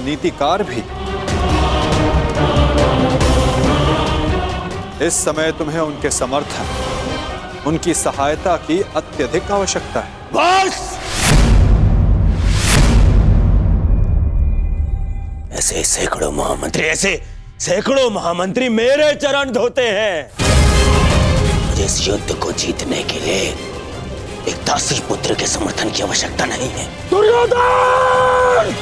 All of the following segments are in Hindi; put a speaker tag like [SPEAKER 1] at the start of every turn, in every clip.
[SPEAKER 1] नीतिकार भी। इस समय तुम्हें उनके समर्थन, उनकी सहायता की अत्यधिक आवश्यकता है।
[SPEAKER 2] बस! ऐसे सैकड़ों महामंत्री मेरे चरण धोते हैं। मुझे इस युद्ध को जीतने के लिए एक दासी पुत्र के समर्थन की आवश्यकता नहीं है। दुर्योधन!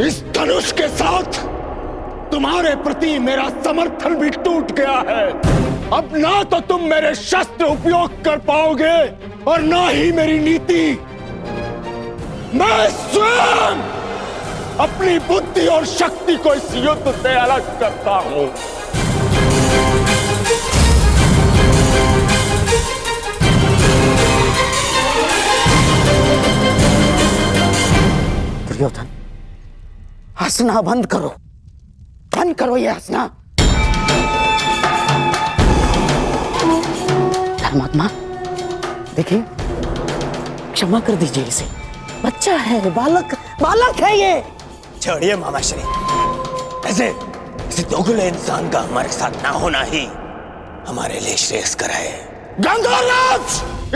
[SPEAKER 2] इस धनुष के साथ तुम्हारे प्रति मेरा समर्थन भी टूट गया है। अब ना तो तुम मेरे शस्त्र उपयोग कर पाओगे और ना ही मेरी नीति। मैं स्वयं अपनी बुद्धि और शक्ति को इस युद्ध से अलग करता हूं। दुर्योधन, हंसना बंद करो ये हंसना। धर्मात्मा, देखिए, क्षमा कर दीजिए इसे। बच्चा है, बालक है ये। छोड़िए मामाश्री, ऐसे दोगले इंसान का हमारे साथ ना होना ही हमारे लिए श्रेयस्कर है। गंगाराज,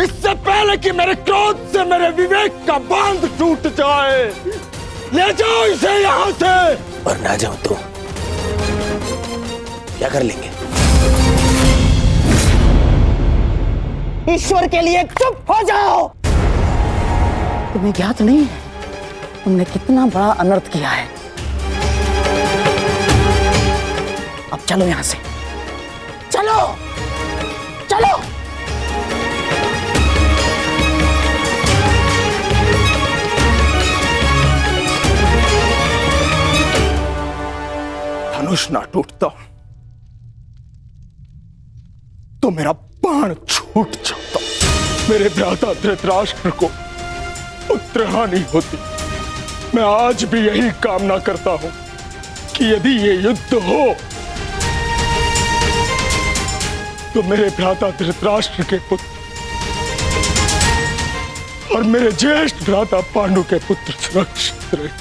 [SPEAKER 2] इससे पहले कि मेरे क्रोध से मेरे विवेक का बांध टूट जाए, ले जाओ इसे यहां से। और ना जाओ तो क्या कर लेंगे? ईश्वर के लिए चुप हो जाओ। तुम्हें ज्ञात नहीं है तुमने कितना बड़ा अनर्थ किया है। अब चलो यहां से, चलो। धनुष ना टूटता तो मेरा बाण छूट जाता, मेरे भ्राता धृतराष्ट्र को पुत्र हानि होती। मैं आज भी यही कामना करता हूं कि यदि ये युद्ध हो तो मेरे भ्राता धृतराष्ट्र के पुत्र और मेरे ज्येष्ठ भ्राता पांडु के पुत्र सुरक्षित रहे।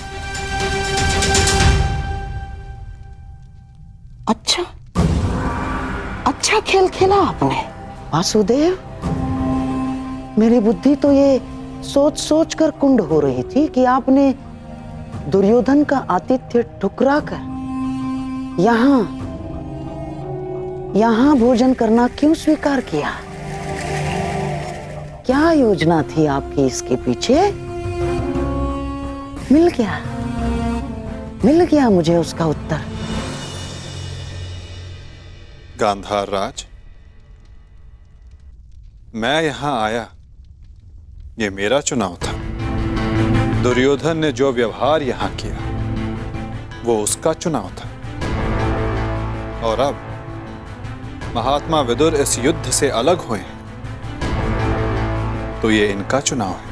[SPEAKER 2] अच्छा खेल खेला आपने वासुदेव। मेरी बुद्धि तो ये सोच कर कुंड हो रही थी कि आपने दुर्योधन का आतिथ्य ठुकरा कर यहां भोजन करना क्यों स्वीकार किया? क्या योजना थी आपकी इसके पीछे? मिल गया मुझे उसका उत्तर।
[SPEAKER 1] गांधार राज, मैं यहां आया, ये मेरा चुनाव था। दुर्योधन ने जो व्यवहार यहां किया वो उसका चुनाव था। और अब महात्मा विदुर इस युद्ध से अलग हुए हैं तो ये इनका चुनाव है।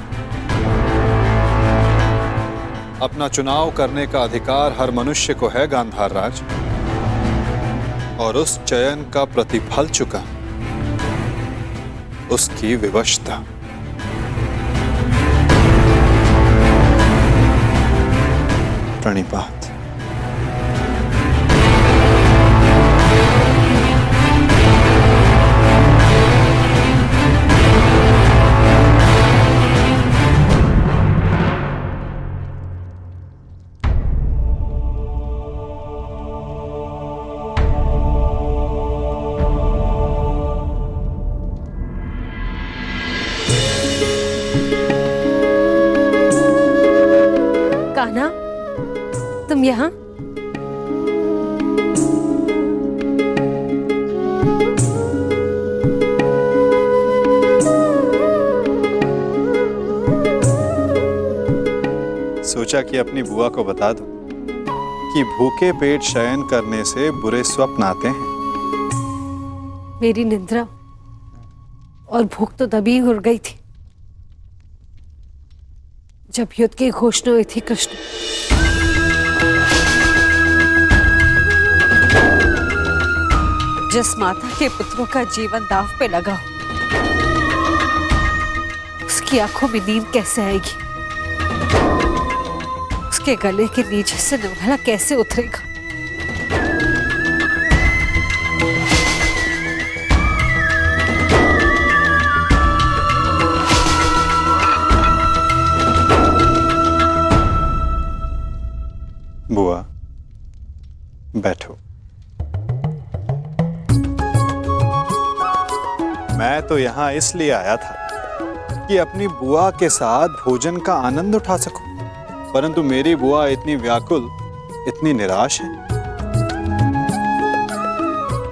[SPEAKER 1] अपना चुनाव करने का अधिकार हर मनुष्य को है गांधार राज, और उस चयन का प्रतिफल चुका उसकी विवशता। प्रणिपात।
[SPEAKER 3] कान्हा, तुम यहाँ?
[SPEAKER 1] सोचा कि अपनी बुआ को बता दो कि भूखे पेट शयन करने से बुरे स्वप्न आते हैं।
[SPEAKER 3] मेरी निद्रा और भूख तो तभी उड़ गई थी जब युद्ध की घोषणा हुई थी कृष्ण, जिस माता के पुत्रों का जीवन दांव पे लगा हो, उसकी आंखों में नींद कैसे आएगी? उसके गले के नीचे से निवाला कैसे उतरेगा?
[SPEAKER 1] बुआ, बैठो। मैं तो यहां इसलिए आया था कि अपनी बुआ के साथ भोजन का आनंद उठा सकूं, परंतु मेरी बुआ इतनी व्याकुल, इतनी निराश है।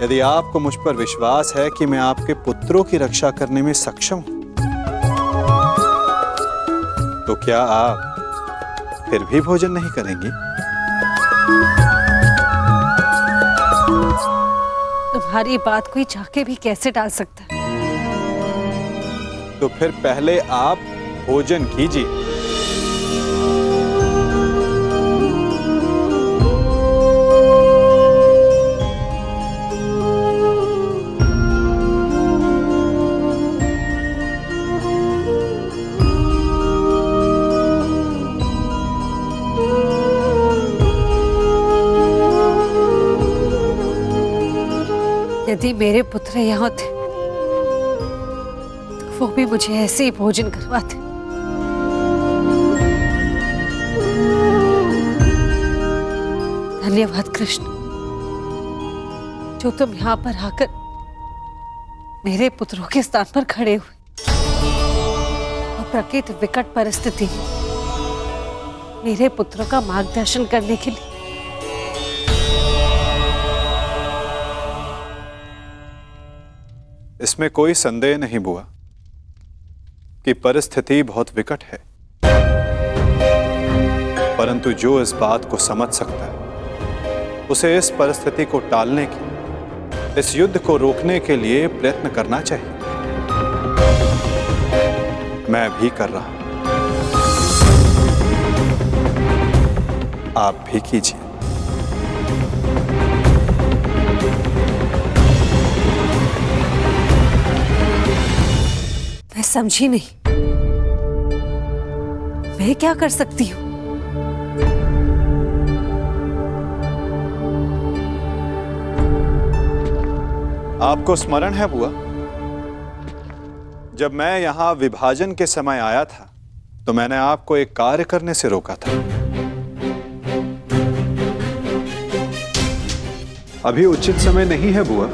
[SPEAKER 1] यदि आपको मुझ पर विश्वास है कि मैं आपके पुत्रों की रक्षा करने में सक्षम हूं, तो क्या आप फिर भी भोजन नहीं करेंगी?
[SPEAKER 3] तुम्हारी बात कोई चाह के भी कैसे टाल सकता है?
[SPEAKER 1] तो फिर पहले आप भोजन कीजिए।
[SPEAKER 3] यदि मेरे पुत्र यहाँ थे तो वो भी मुझे ऐसे ही भोजन करवाते। धन्यवाद कृष्ण, जो तुम यहाँ पर आकर मेरे पुत्रों के स्थान पर खड़े हुए और प्रकृति विकट परिस्थिति में मेरे पुत्रों का मार्गदर्शन करने के लिए।
[SPEAKER 1] इसमें कोई संदेह नहीं बुआ कि परिस्थिति बहुत विकट है, परंतु जो इस बात को समझ सकता है उसे इस परिस्थिति को टालने की, इस युद्ध को रोकने के लिए प्रयत्न करना चाहिए। मैं भी कर रहा हूं, आप भी कीजिए।
[SPEAKER 3] मैं समझी नहीं, मैं क्या कर सकती हूँ?
[SPEAKER 1] आपको स्मरण है बुआ, जब मैं यहां विभाजन के समय आया था तो मैंने आपको एक कार्य करने से रोका था। अभी उचित समय नहीं है बुआ,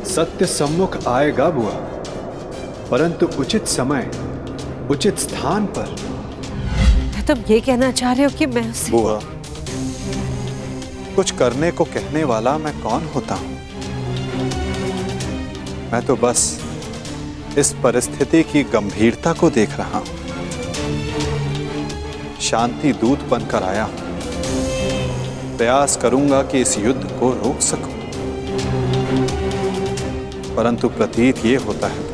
[SPEAKER 1] सत्य सम्मुख आएगा बुआ, परंतु उचित समय, उचित स्थान पर।
[SPEAKER 3] तुम ये कहना चाह रहे हो कि मैं उसे...
[SPEAKER 1] बुआ, कुछ करने को कहने वाला मैं कौन होता हूं? मैं तो बस इस परिस्थिति की गंभीरता को देख रहा हूं। शांति दूत बनकर आया हूं, प्रयास करूंगा कि इस युद्ध को रोक सकूं, परंतु प्रतीत ये होता है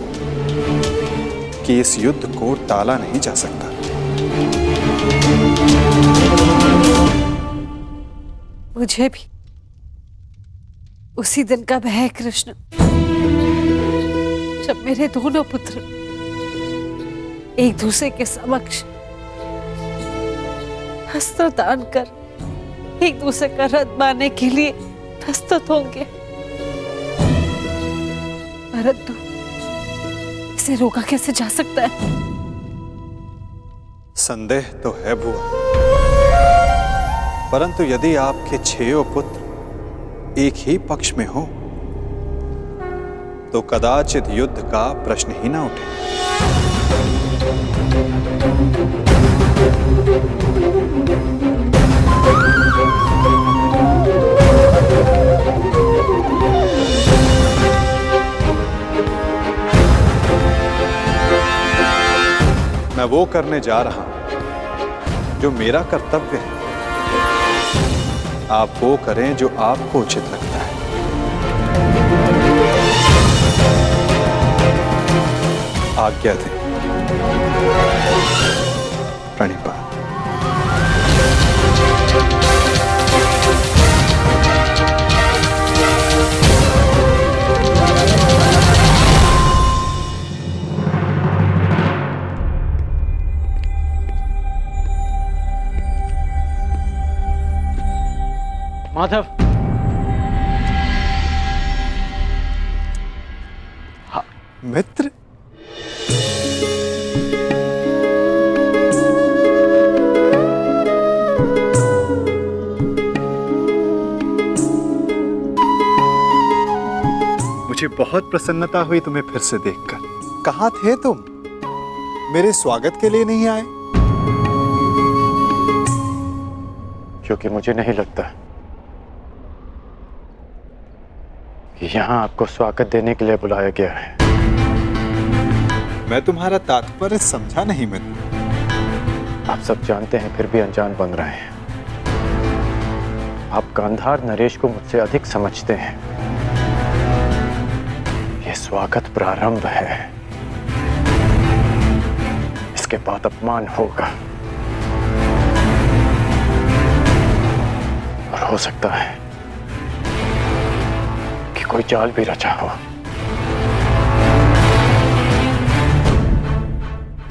[SPEAKER 1] कि इस युद्ध को टाला नहीं जा सकता।
[SPEAKER 3] मुझे भी उसी दिन का भय है कृष्ण, जब मेरे दोनों पुत्र एक दूसरे के समक्ष अस्त्र दान कर एक दूसरे का रथ बांधने के लिए प्रस्तुत होंगे, परंतु इसे रोका कैसे जा सकता है?
[SPEAKER 1] संदेह तो है बुआ, परंतु यदि आपके 6 पुत्र एक ही पक्ष में हो तो कदाचित युद्ध का प्रश्न ही ना उठे। मैं वो करने जा रहा हूं जो मेरा कर्तव्य है। आप वो करें जो आपको उचित लगता है। आज्ञा दें। प्रणिपात।
[SPEAKER 4] माधव,
[SPEAKER 1] मित्र, मुझे बहुत प्रसन्नता हुई तुम्हें फिर से देखकर। कहाँ थे तुम? मेरे स्वागत के लिए नहीं आए?
[SPEAKER 4] क्योंकि मुझे नहीं लगता कि यहाँ आपको स्वागत देने के लिए बुलाया गया है।
[SPEAKER 1] मैं तुम्हारा तात्पर्य समझा नहीं मित्र।
[SPEAKER 4] आप सब जानते हैं फिर भी अनजान बन रहे हैं। आप गांधार नरेश को मुझसे अधिक समझते हैं। यह स्वागत प्रारंभ है, इसके बाद अपमान होगा और हो सकता है कि कोई जाल भी रचा हो।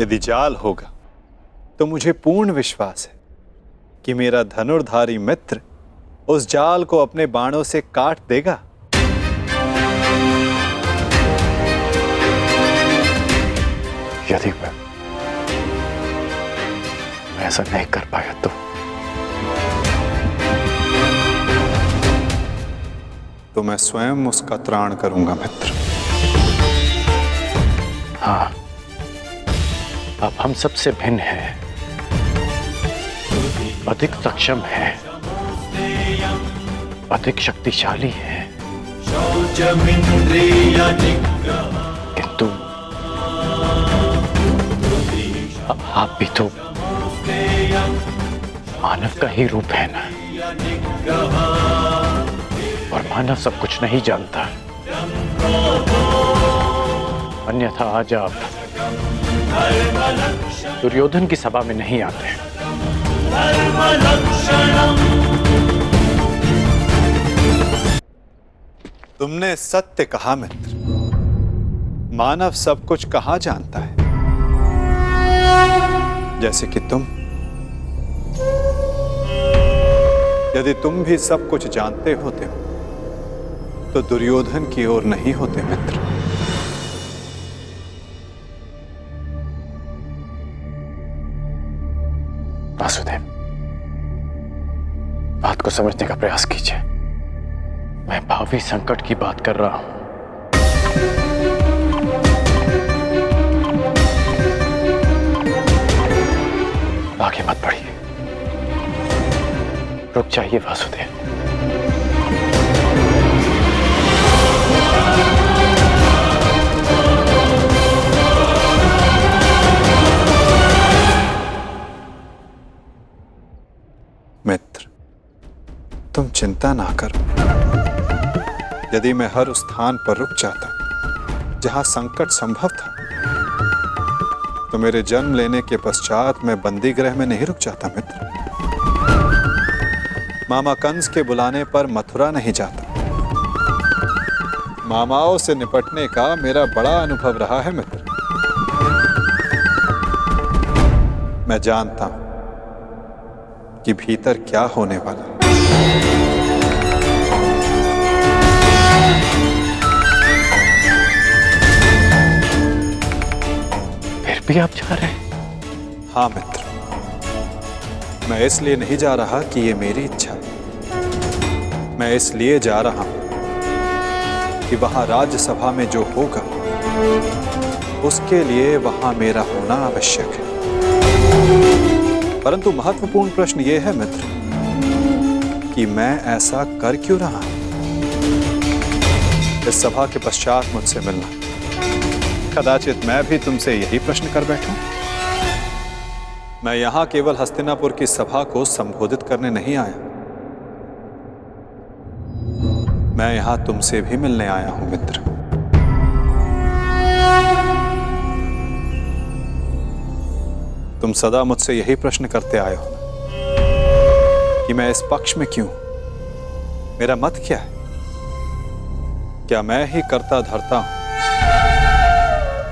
[SPEAKER 1] यदि जाल होगा तो मुझे पूर्ण विश्वास है कि मेरा धनुर्धारी मित्र उस जाल को अपने बाणों से काट देगा।
[SPEAKER 4] यदि मैं ऐसा नहीं कर पाया
[SPEAKER 1] तो मैं स्वयं उसका त्राण करूंगा मित्र।
[SPEAKER 4] हाँ, आप हम सबसे भिन्न हैं, अधिक सक्षम हैं, अधिक शक्तिशाली हैं, किंतु आप भी तो मानव का ही रूप है ना, और मानव सब कुछ नहीं जानता। अन्यथा आज आप दुर्योधन की सभा में नहीं आते।
[SPEAKER 1] तुमने सत्य कहा मित्र। मानव सब कुछ कहाँ जानता है? जैसे कि तुम। यदि तुम भी सब कुछ जानते होते हो तो दुर्योधन की ओर नहीं होते मित्र।
[SPEAKER 4] वासुदेव, बात को समझने का प्रयास कीजिए। मैं भावी संकट की बात कर रहा हूं। आगे मत बढ़िए, रुक जाइए वासुदेव।
[SPEAKER 1] मित्र, तुम चिंता ना करो। यदि मैं हर उस स्थान पर रुक जाता जहां संकट संभव था तो मेरे जन्म लेने के पश्चात मैं बंदी गृह में नहीं रुक जाता मित्र। मामा कंस के बुलाने पर मथुरा नहीं जाता। मामाओं से निपटने का मेरा बड़ा अनुभव रहा है मित्र। मैं जानता हूं कि भीतर क्या होने वाला।
[SPEAKER 4] फिर भी आप जा रहे हैं?
[SPEAKER 1] हाँ मित्र, मैं इसलिए नहीं जा रहा कि ये मेरी इच्छा। मैं इसलिए जा रहा हूं कि वहां राज्यसभा में जो होगा उसके लिए वहां मेरा होना आवश्यक है। परंतु महत्वपूर्ण प्रश्न यह है मित्र कि मैं ऐसा कर क्यों रहा हूं? इस सभा के पश्चात मुझसे मिलना। कदाचित मैं भी तुमसे यही प्रश्न कर बैठूं। मैं यहां केवल हस्तिनापुर की सभा को संबोधित करने नहीं आया। मैं यहां तुमसे भी मिलने आया हूं मित्र। तुम सदा मुझसे यही प्रश्न करते आए हो कि मैं इस पक्ष में क्यों? मेरा मत क्या है? क्या मैं ही करता धरता हूं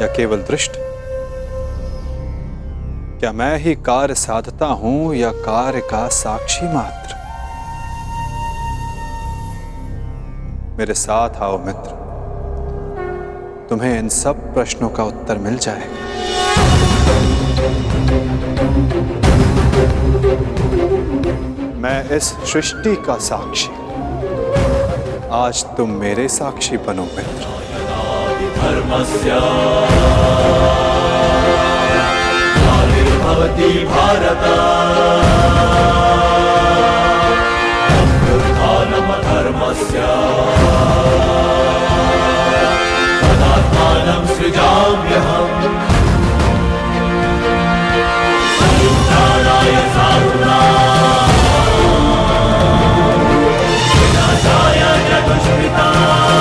[SPEAKER 1] या केवल दृष्ट? क्या मैं ही कार्य साधता हूं या कार्य का साक्षी मात्र? मेरे साथ आओ मित्र, तुम्हें इन सब प्रश्नों का उत्तर मिल जाएगा। मैं इस सृष्टि का साक्षी, आज तुम मेरे साक्षी बनो मित्र।
[SPEAKER 5] भवति भारत अभ्युत्थानम् धर्मस्य तदात्मानं सृजाम्यहम् परित्राणाय साधूनां विनाशाय च दुष्कृताम्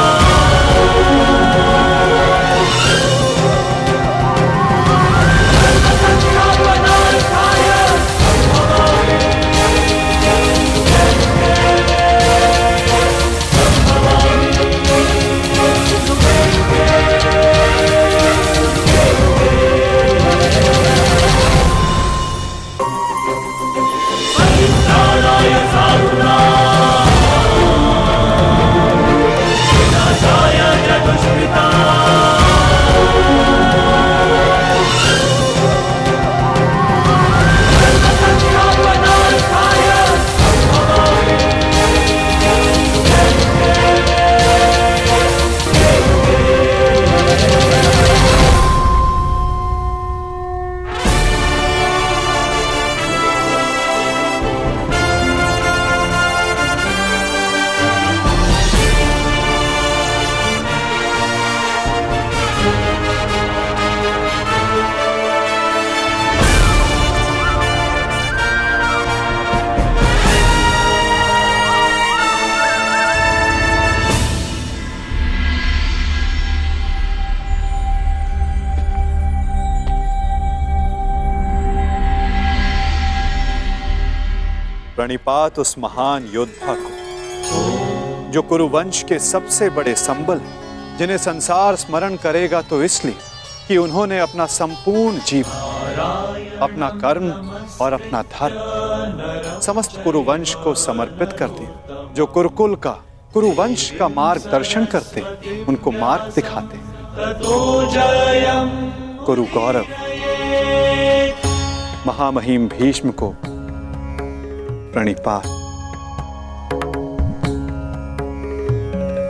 [SPEAKER 1] प्रणिपात उस महान योद्धा को जो कुरुवंश के सबसे बड़े संबल हैं, जिन्हें संसार स्मरण करेगा तो इसलिए कि उन्होंने अपना संपूर्ण जीवन, अपना कर्म और अपना धर्म समस्त कुरुवंश को समर्पित कर दिया। जो कुरुकुल का, कुरुवंश का मार्गदर्शन करते, उनको मार्ग दिखाते। कुरु गौरव महामहिम भीष्म को प्रणिपात।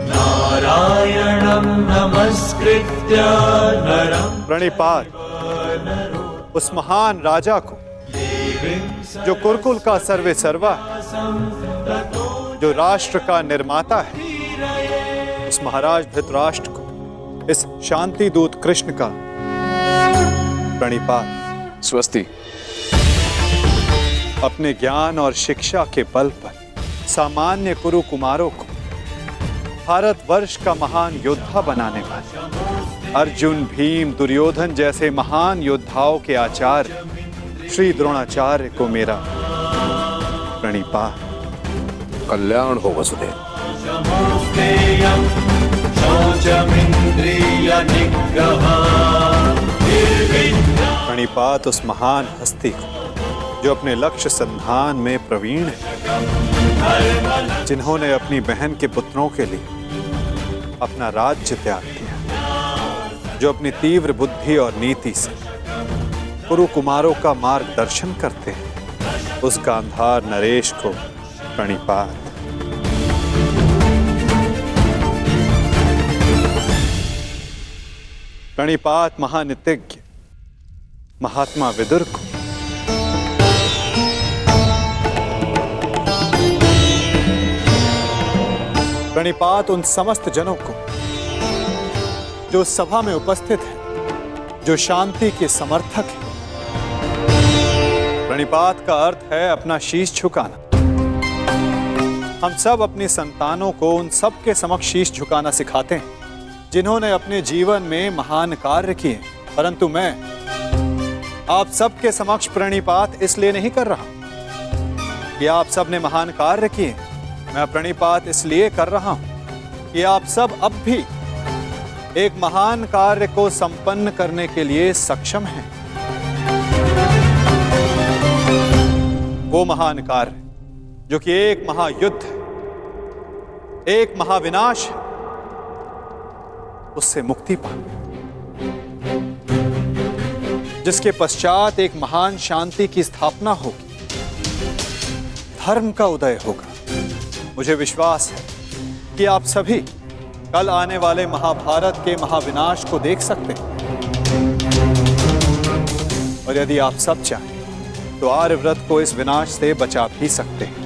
[SPEAKER 5] नारायणं नमस्कृत्य नरं
[SPEAKER 1] प्रणिपात उस महान राजा को जो कुरुकुल का सर्वे सर्वा है, जो राष्ट्र का निर्माता है, उस महाराज धृतराष्ट्र को, इस शांति दूत कृष्ण का प्रणिपात।
[SPEAKER 4] स्वस्ति।
[SPEAKER 1] अपने ज्ञान और शिक्षा के बल पर सामान्य कुरु कुमारों को भारतवर्ष का महान योद्धा बनाने वाले अर्जुन, भीम, दुर्योधन जैसे महान योद्धाओं के आचार्य श्री द्रोणाचार्य को मेरा प्रणिपात।
[SPEAKER 6] कल्याण हो वसुदेव।
[SPEAKER 1] प्रणिपात उस महान हस्ती को जो अपने लक्ष्य संधान में प्रवीण है, जिन्होंने अपनी बहन के पुत्रों के लिए अपना राज्य त्याग किया, जो अपनी तीव्र बुद्धि और नीति से कुरु कुमारों का मार्गदर्शन करते हैं, उस गांधार नरेश को प्रणिपात। प्रणिपात महानितिज्ञ महात्मा विदुर को। प्रणिपात उन समस्त जनों को जो सभा में उपस्थित हैं, जो शांति के समर्थक हैं। प्रणिपात का अर्थ है अपना शीश झुकाना। हम सब अपनी संतानों को उन सब के समक्ष शीश झुकाना सिखाते हैं जिन्होंने अपने जीवन में महान कार्य किए, परंतु मैं आप सबके समक्ष प्रणिपात इसलिए नहीं कर रहा कि आप सब ने महान कार्य किए। मैं प्रणिपात इसलिए कर रहा हूं कि आप सब अब भी एक महान कार्य को संपन्न करने के लिए सक्षम हैं। वो महान कार्य जो कि एक महायुद्ध है, एक महाविनाश है, उससे मुक्ति पा, जिसके पश्चात एक महान शांति की स्थापना होगी, धर्म का उदय होगा। मुझे विश्वास है कि आप सभी कल आने वाले महाभारत के महाविनाश को देख सकते हैं। और यदि आप सब चाहें तो आर्यव्रत को इस विनाश से बचा भी सकते हैं।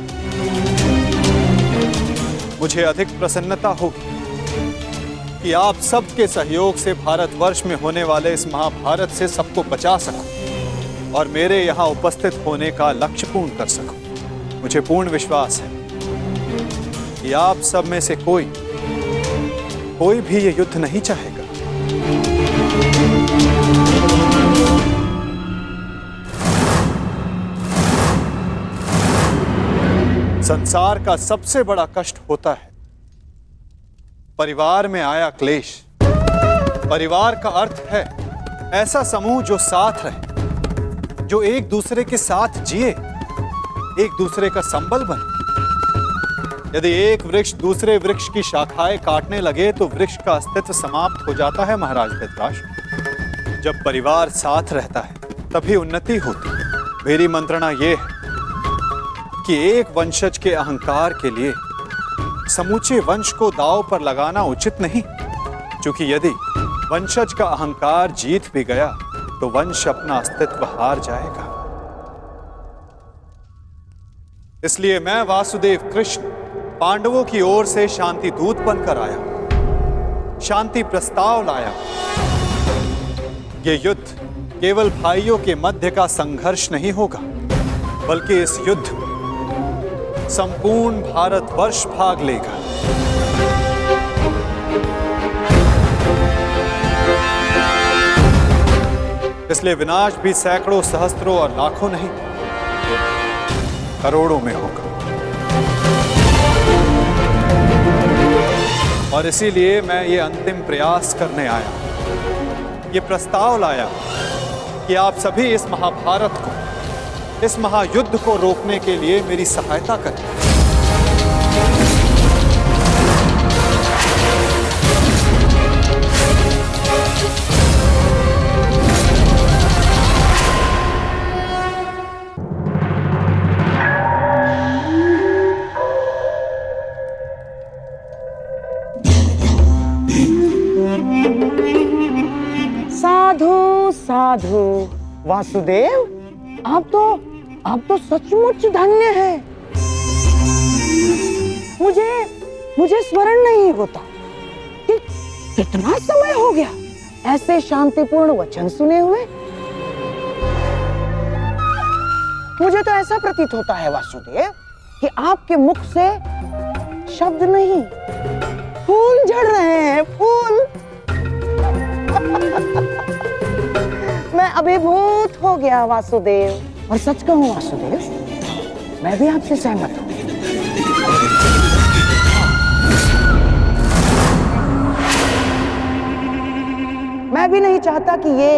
[SPEAKER 1] मुझे अधिक प्रसन्नता होगी कि आप सबके सहयोग से भारतवर्ष में होने वाले इस महाभारत से सबको बचा सकूं और मेरे यहाँ उपस्थित होने का लक्ष्य पूर्ण कर सकूं। मुझे पूर्ण विश्वास है कि आप सब में से कोई भी ये युद्ध नहीं चाहेगा। संसार का सबसे बड़ा कष्ट होता है परिवार में आया क्लेश। परिवार का अर्थ है ऐसा समूह जो साथ रहे, जो एक दूसरे के साथ जिए, एक दूसरे का संबल बने। यदि एक वृक्ष दूसरे वृक्ष की शाखाएं काटने लगे तो वृक्ष का अस्तित्व समाप्त हो जाता है महाराज धृतराष्ट्र। जब परिवार साथ रहता है तभी उन्नति होती है। मेरी मंत्रणा यह है कि एक वंशज के अहंकार के लिए समूचे वंश को दांव पर लगाना उचित नहीं, क्योंकि यदि वंशज का अहंकार जीत भी गया तो वंश अपना अस्तित्व हार जाएगा। इसलिए मैं वासुदेव कृष्ण पांडवों की ओर से शांति दूत बनकर आया, शांति प्रस्ताव लाया। यह युद्ध केवल भाइयों के मध्य का संघर्ष नहीं होगा, बल्कि इस युद्ध में संपूर्ण भारतवर्ष भाग लेगा। इसलिए विनाश भी सैकड़ों, सहस्त्रों और लाखों नहीं, करोड़ों में होगा। और इसीलिए मैं ये अंतिम प्रयास करने आया, ये प्रस्ताव लाया कि आप सभी इस महाभारत को, इस महायुद्ध को रोकने के लिए मेरी सहायता करें।
[SPEAKER 2] साधु साधु वासुदेव, आप तो सचमुच धन्य है। मुझे स्मरण नहीं होता कि कितना समय हो गया ऐसे शांतिपूर्ण वचन सुने हुए। मुझे तो ऐसा प्रतीत होता है वासुदेव कि आपके मुख से शब्द नहीं, फूल झड़ रहे हैं, फूल। मैं अभिभूत हो गया वासुदेव। और सच कहूं वासुदेव, मैं भी आपसे सहमत हूं। मैं भी नहीं चाहता कि ये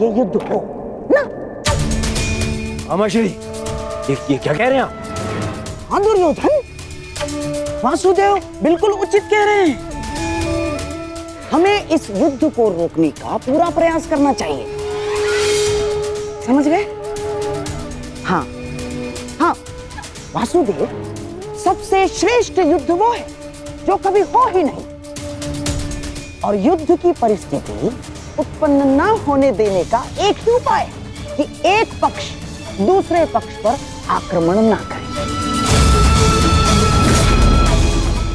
[SPEAKER 2] युद्ध हो ना।
[SPEAKER 7] मामाश्री, ये क्या कह रहे हैं आप?
[SPEAKER 2] हाँ दुर्योधन, वासुदेव बिल्कुल उचित कह रहे हैं। हमें इस युद्ध को रोकने का पूरा प्रयास करना चाहिए, समझ गए? हाँ वासुदेव, सबसे श्रेष्ठ युद्ध वो है जो कभी हो ही नहीं। और युद्ध की परिस्थिति उत्पन्न न होने देने का एक ही उपाय है कि एक पक्ष दूसरे पक्ष पर आक्रमण ना करे।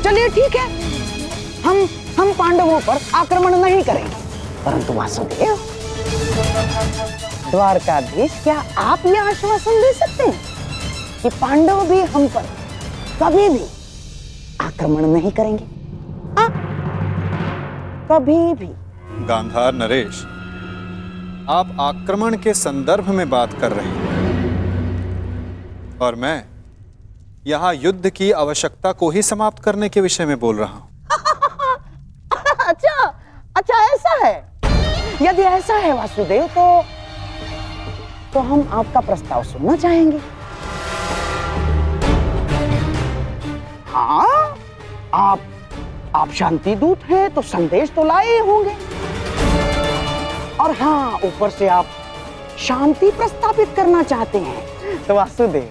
[SPEAKER 2] चलिए ठीक है, हम पांडवों पर आक्रमण नहीं करेंगे, परंतु वासुदेव, द्वारकाधीश, क्या आप यह आश्वासन दे सकते हैं कि पांडव भी हम पर कभी भी आक्रमण नहीं करेंगे? कभी भी।
[SPEAKER 1] गांधार नरेश, आप आक्रमण के संदर्भ में बात कर रहे हैं और मैं यहां युद्ध की आवश्यकता को ही समाप्त करने के विषय में बोल रहा हूं।
[SPEAKER 2] अच्छा ऐसा है। यदि ऐसा है वासुदेव, तो हम आपका प्रस्ताव सुनना चाहेंगे। हाँ, आप शांति दूत हैं तो संदेश तो लाए ही होंगे। और हाँ, ऊपर से आप शांति प्रस्तापित करना चाहते हैं। तो वासुदेव,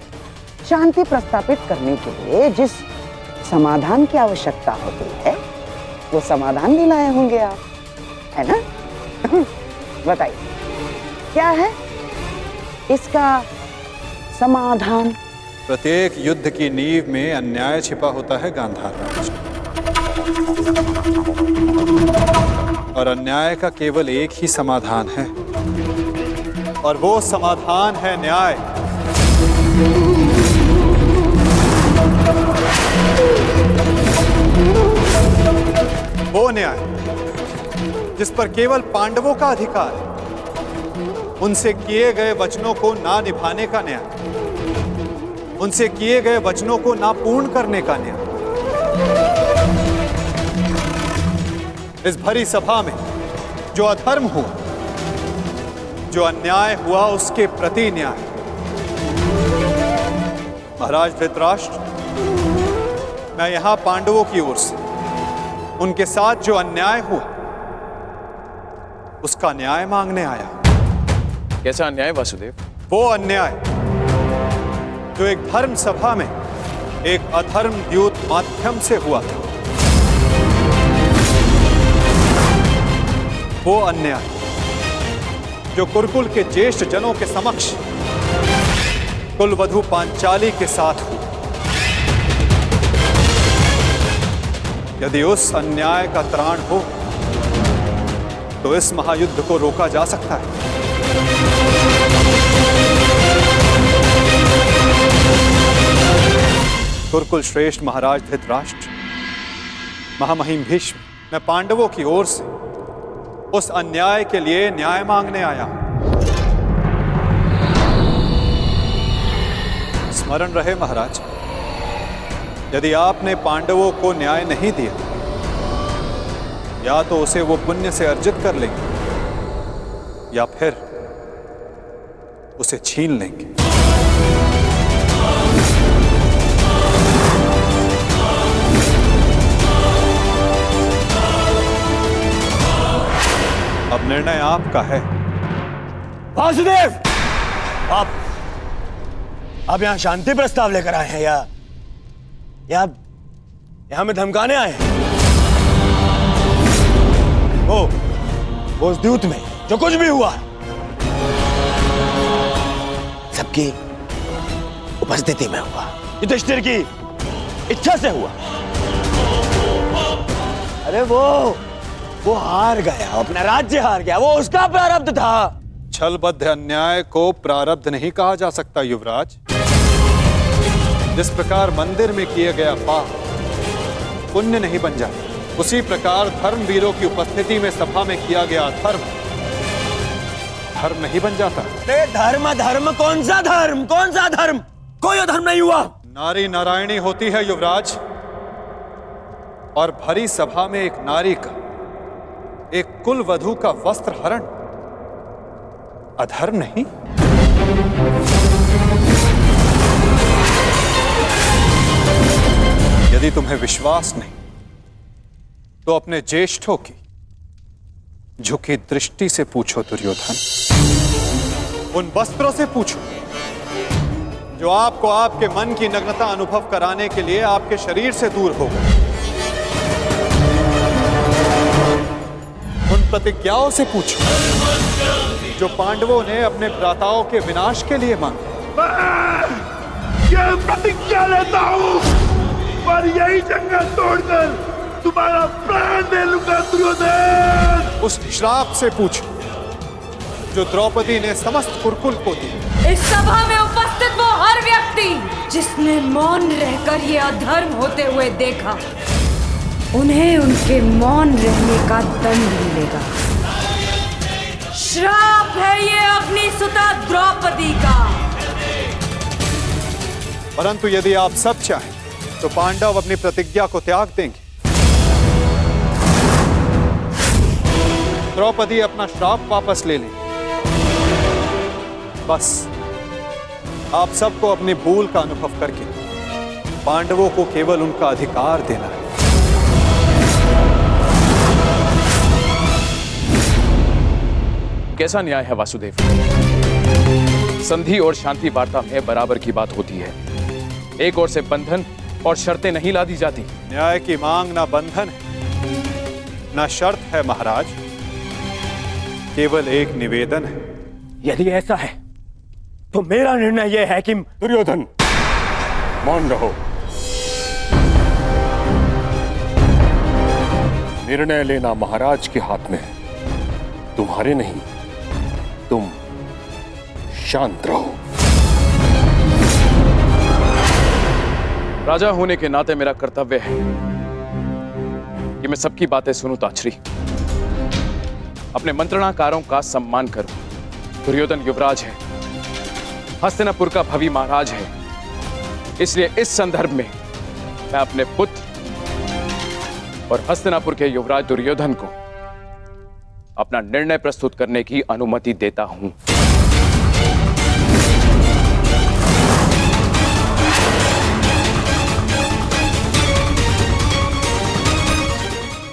[SPEAKER 2] शांति प्रस्तापित करने के लिए जिस समाधान की आवश्यकता होती है वो समाधान भी लाए होंगे आप, है ना? बताइए क्या है इसका समाधान?
[SPEAKER 1] प्रत्येक युद्ध की नींव में अन्याय छिपा होता है गांधार राज, और अन्याय का केवल एक ही समाधान है, और वो समाधान है न्याय। वो न्याय जिस पर केवल पांडवों का अधिकार है, उनसे किए गए वचनों को ना निभाने का न्याय, उनसे किए गए वचनों को ना पूर्ण करने का न्याय। इस भरी सभा में जो अधर्म हुआ, जो अन्याय हुआ, उसके प्रति न्याय। महाराज धृतराष्ट्र, मैं यहां पांडवों की ओर से उनके साथ जो अन्याय हुआ उसका न्याय मांगने आया।
[SPEAKER 4] कैसा अन्याय वासुदेव?
[SPEAKER 1] वो अन्याय जो एक धर्म सभा में एक अधर्म द्यूत माध्यम से हुआ था। वो अन्याय जो कुरुकुल के ज्येष्ठ जनों के समक्ष कुलवधू पांचाली के साथ हुआ। यदि उस अन्याय का त्राण हो तो इस महायुद्ध को रोका जा सकता है। कुरुकुल श्रेष्ठ महाराज धृतराष्ट्र, महामहिम भीष्म, मैं पांडवों की ओर से उस अन्याय के लिए न्याय मांगने आया हूं। स्मरण रहे महाराज, यदि आपने पांडवों को न्याय नहीं दिया, या तो उसे वो पुण्य से अर्जित कर लेंगे या फिर उसे छीन लेंगे। अब निर्णय आपका है।
[SPEAKER 2] वासुदेव, आप यहाँ शांति प्रस्ताव लेकर आए हैं या हमें धमकाने आए हैं? वो उस द्यूत में जो कुछ भी हुआ सबकी उपस्थिति में हुआ, युधिष्ठिर की इच्छा से हुआ। अरे वो हार गया, अपना राज्य हार गया, वो उसका प्रारब्ध था।
[SPEAKER 1] छलबद्ध अन्याय को प्रारब्ध नहीं कहा जा सकता युवराज। जिस प्रकार मंदिर में किया गया पाप पुण्य नहीं बन जाता, उसी प्रकार धर्मवीरों की उपस्थिति में सभा में किया गया धर्म धर्म नहीं बन जाता।
[SPEAKER 2] धर्म कौन सा धर्म? कोई धर्म नहीं हुआ।
[SPEAKER 1] नारी नारायणी होती है युवराज, और भरी सभा में एक नारी का, एक कुलवधू का वस्त्र हरण अधर्म नहीं? यदि तुम्हें विश्वास नहीं तो अपने ज्येष्ठों की झुकी दृष्टि से पूछो दुर्योधन। उन वस्त्रों से पूछो जो आपको आपके मन की नग्नता अनुभव कराने के लिए आपके शरीर से दूर हो गए। उन प्रतिज्ञाओं से पूछो जो पांडवों ने अपने भ्राताओं के विनाश के लिए मांगी।
[SPEAKER 8] ये प्रतिज्ञा लेता हूं और यही जंगल तोड़कर तुम्हारा प्राण दे लूंगा दुर्योधन।
[SPEAKER 1] उस श्राप से पूछो जो द्रौपदी ने समस्त कुरुकुल को दिया।
[SPEAKER 9] इस सभा में उपस्थित वो हर व्यक्ति जिसने मौन रहकर ये अधर्म होते हुए देखा, उन्हें उनके मौन रहने का दंड मिलेगा। श्राप है ये अपनी सुता द्रौपदी का।
[SPEAKER 1] परंतु यदि आप सब चाहें तो पांडव अपनी प्रतिज्ञा को त्याग देंगे। द्रौपदी अपना श्राप वापस ले लें। बस आप सबको अपनी भूल का अनुभव करके पांडवों को केवल उनका अधिकार देना है।
[SPEAKER 4] कैसा न्याय है वासुदेव? संधि और शांति वार्ता में बराबर की बात होती है। एक ओर से बंधन और शर्तें नहीं ला दी जाती।
[SPEAKER 1] न्याय की मांग ना बंधन है ना शर्त है महाराज, केवल एक निवेदन है।
[SPEAKER 7] यदि ऐसा है तो मेरा निर्णय यह है कि
[SPEAKER 6] दुर्योधन, मौन रहो। निर्णय लेना महाराज के हाथ में है, तुम्हारे नहीं। तुम शांत रहो।
[SPEAKER 4] राजा होने के नाते मेरा कर्तव्य है कि मैं सबकी बातें सुनूं ताछरी, अपने मंत्रणाकारों का सम्मान करूं। दुर्योधन युवराज है, हस्तिनापुर का भवी महाराज है, इसलिए इस संदर्भ में मैं अपने पुत्र और हस्तिनापुर के युवराज दुर्योधन को अपना निर्णय प्रस्तुत करने की अनुमति देता हूं।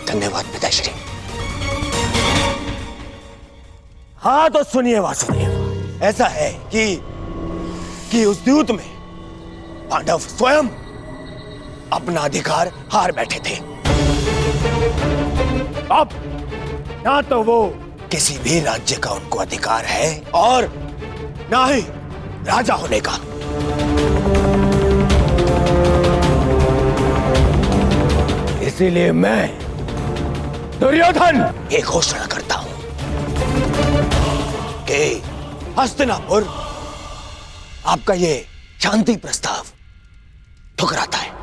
[SPEAKER 2] धन्यवाद पिताश्री। हाँ तो सुनिए वासुदेव, ऐसा है कि उस द्यूत में पांडव स्वयं अपना अधिकार हार बैठे थे। अब ना तो वो किसी भी राज्य का उनको अधिकार है और ना ही राजा होने का। इसीलिए मैं दुर्योधन ये घोषणा करता हूं कि हस्तिनापुर आपका ये शांति प्रस्ताव ठुकराता है।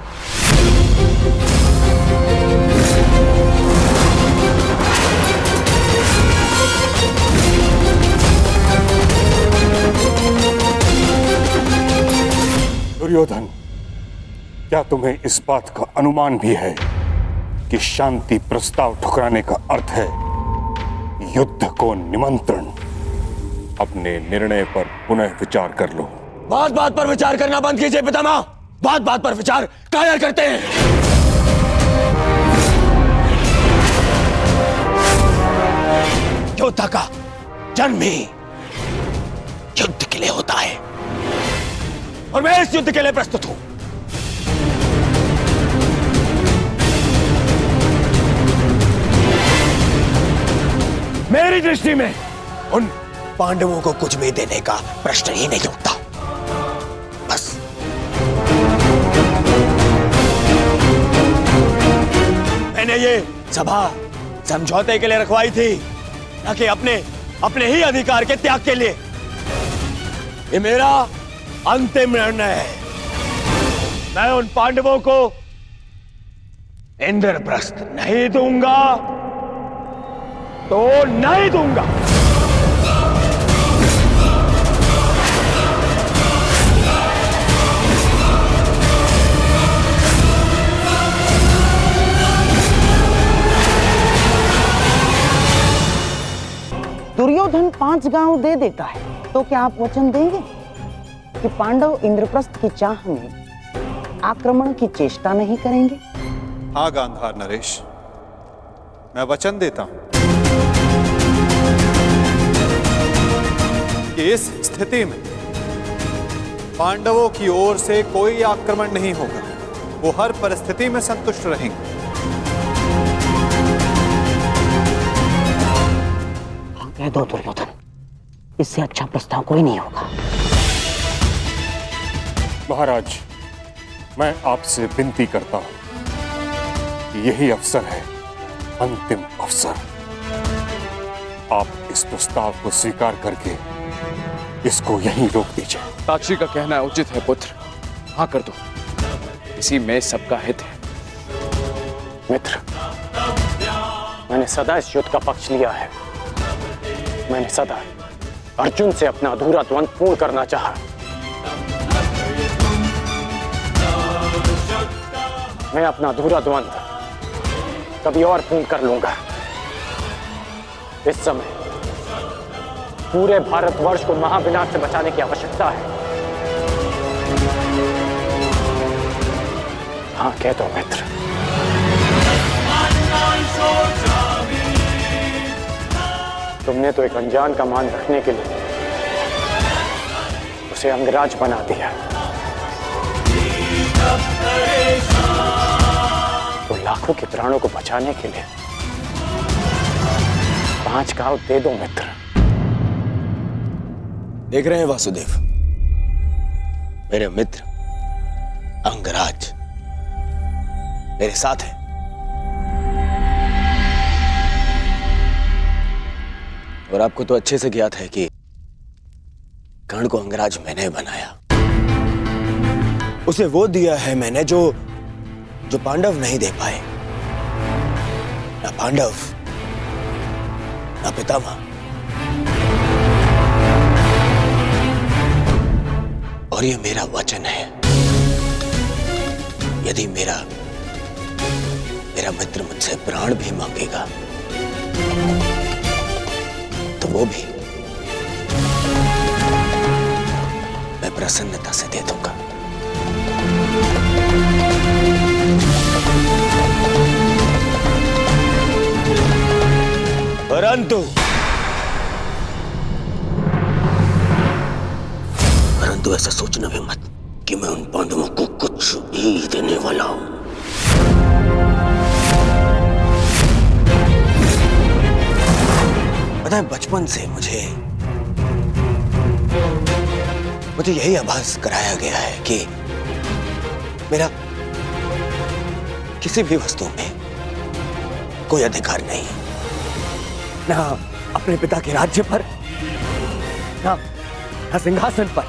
[SPEAKER 6] दुर्योधन, क्या तुम्हें इस बात का अनुमान भी है कि शांति प्रस्ताव ठुकराने का अर्थ है युद्ध को निमंत्रण? अपने निर्णय पर पुनः विचार कर लो।
[SPEAKER 2] बात बात पर विचार करना बंद कीजिए पितामह। बात बात पर विचार कायर करते हैं। योद्धा का जन्म ही युद्ध के लिए होता है और मैं इस युद्ध के लिए प्रस्तुत हूं। मेरी दृष्टि में उन पांडवों को कुछ भी देने का प्रश्न ही नहीं उठता। बस मैंने ये सभा समझौते के लिए रखवाई थी, न कि अपने ही अधिकार के त्याग के लिए। ये मेरा अंतिम निर्णय है। मैं उन पांडवों को इंद्रप्रस्थ नहीं दूंगा तो नहीं दूंगा।
[SPEAKER 10] दुर्योधन 5 गांव दे देता है तो क्या आप वचन देंगे कि पांडव इंद्रप्रस्थ की चाह में आक्रमण की चेष्टा नहीं करेंगे?
[SPEAKER 1] हाँ गांधार नरेश, मैं वचन देता हूं कि इस स्थिति में पांडवों की ओर से कोई आक्रमण नहीं होगा। वो हर परिस्थिति में संतुष्ट रहेंगे।
[SPEAKER 10] कह दो दुर्योधन, इससे अच्छा प्रस्ताव कोई नहीं होगा।
[SPEAKER 6] महाराज, मैं आपसे विनती करता हूं कि यही अवसर है, अंतिम अवसर। आप इस प्रस्ताव को स्वीकार करके इसको यहीं रोक दीजिए।
[SPEAKER 4] ताक्षी का कहना उचित है पुत्र, हाँ कर दो, इसी में सबका हित है।
[SPEAKER 7] मित्र, मैंने सदा इस युद्ध का पक्ष लिया है। मैंने सदा अर्जुन से अपना अधूरा द्वंद्व पूर्ण करना चाहा। मैं अपना अधूरा द्वंद्व कभी और पूर्ण कर लूंगा। इस समय पूरे भारतवर्ष को महाविनाश से बचाने की आवश्यकता है। हाँ कह दो मित्र। तुमने तो एक अनजान का मान रखने के लिए उसे अंगराज बना दिया। तो लाखों के प्राणों को बचाने के लिए 5 गांव दे दो मित्र।
[SPEAKER 2] देख रहे हैं वासुदेव, मेरे मित्र अंगराज मेरे साथ है। और आपको तो अच्छे से ज्ञात है कि कर्ण को अंगराज मैंने बनाया। उसे वो दिया है मैंने जो पांडव नहीं दे पाए। ना पांडव, ना पितामह। और ये मेरा वचन है, यदि मेरा मित्र मुझसे प्राण भी मांगेगा तो वो भी मैं प्रसन्नता से दे दूंगा। परंतु ऐसा सोचना भी मत कि मैं उन पांडवों को कुछ भी देने वाला हूं। पता है, बचपन से मुझे यही आभास कराया गया है कि मेरा किसी भी वस्तु में कोई अधिकार नहीं, ना अपने पिता के राज्य पर, ना सिंहासन पर।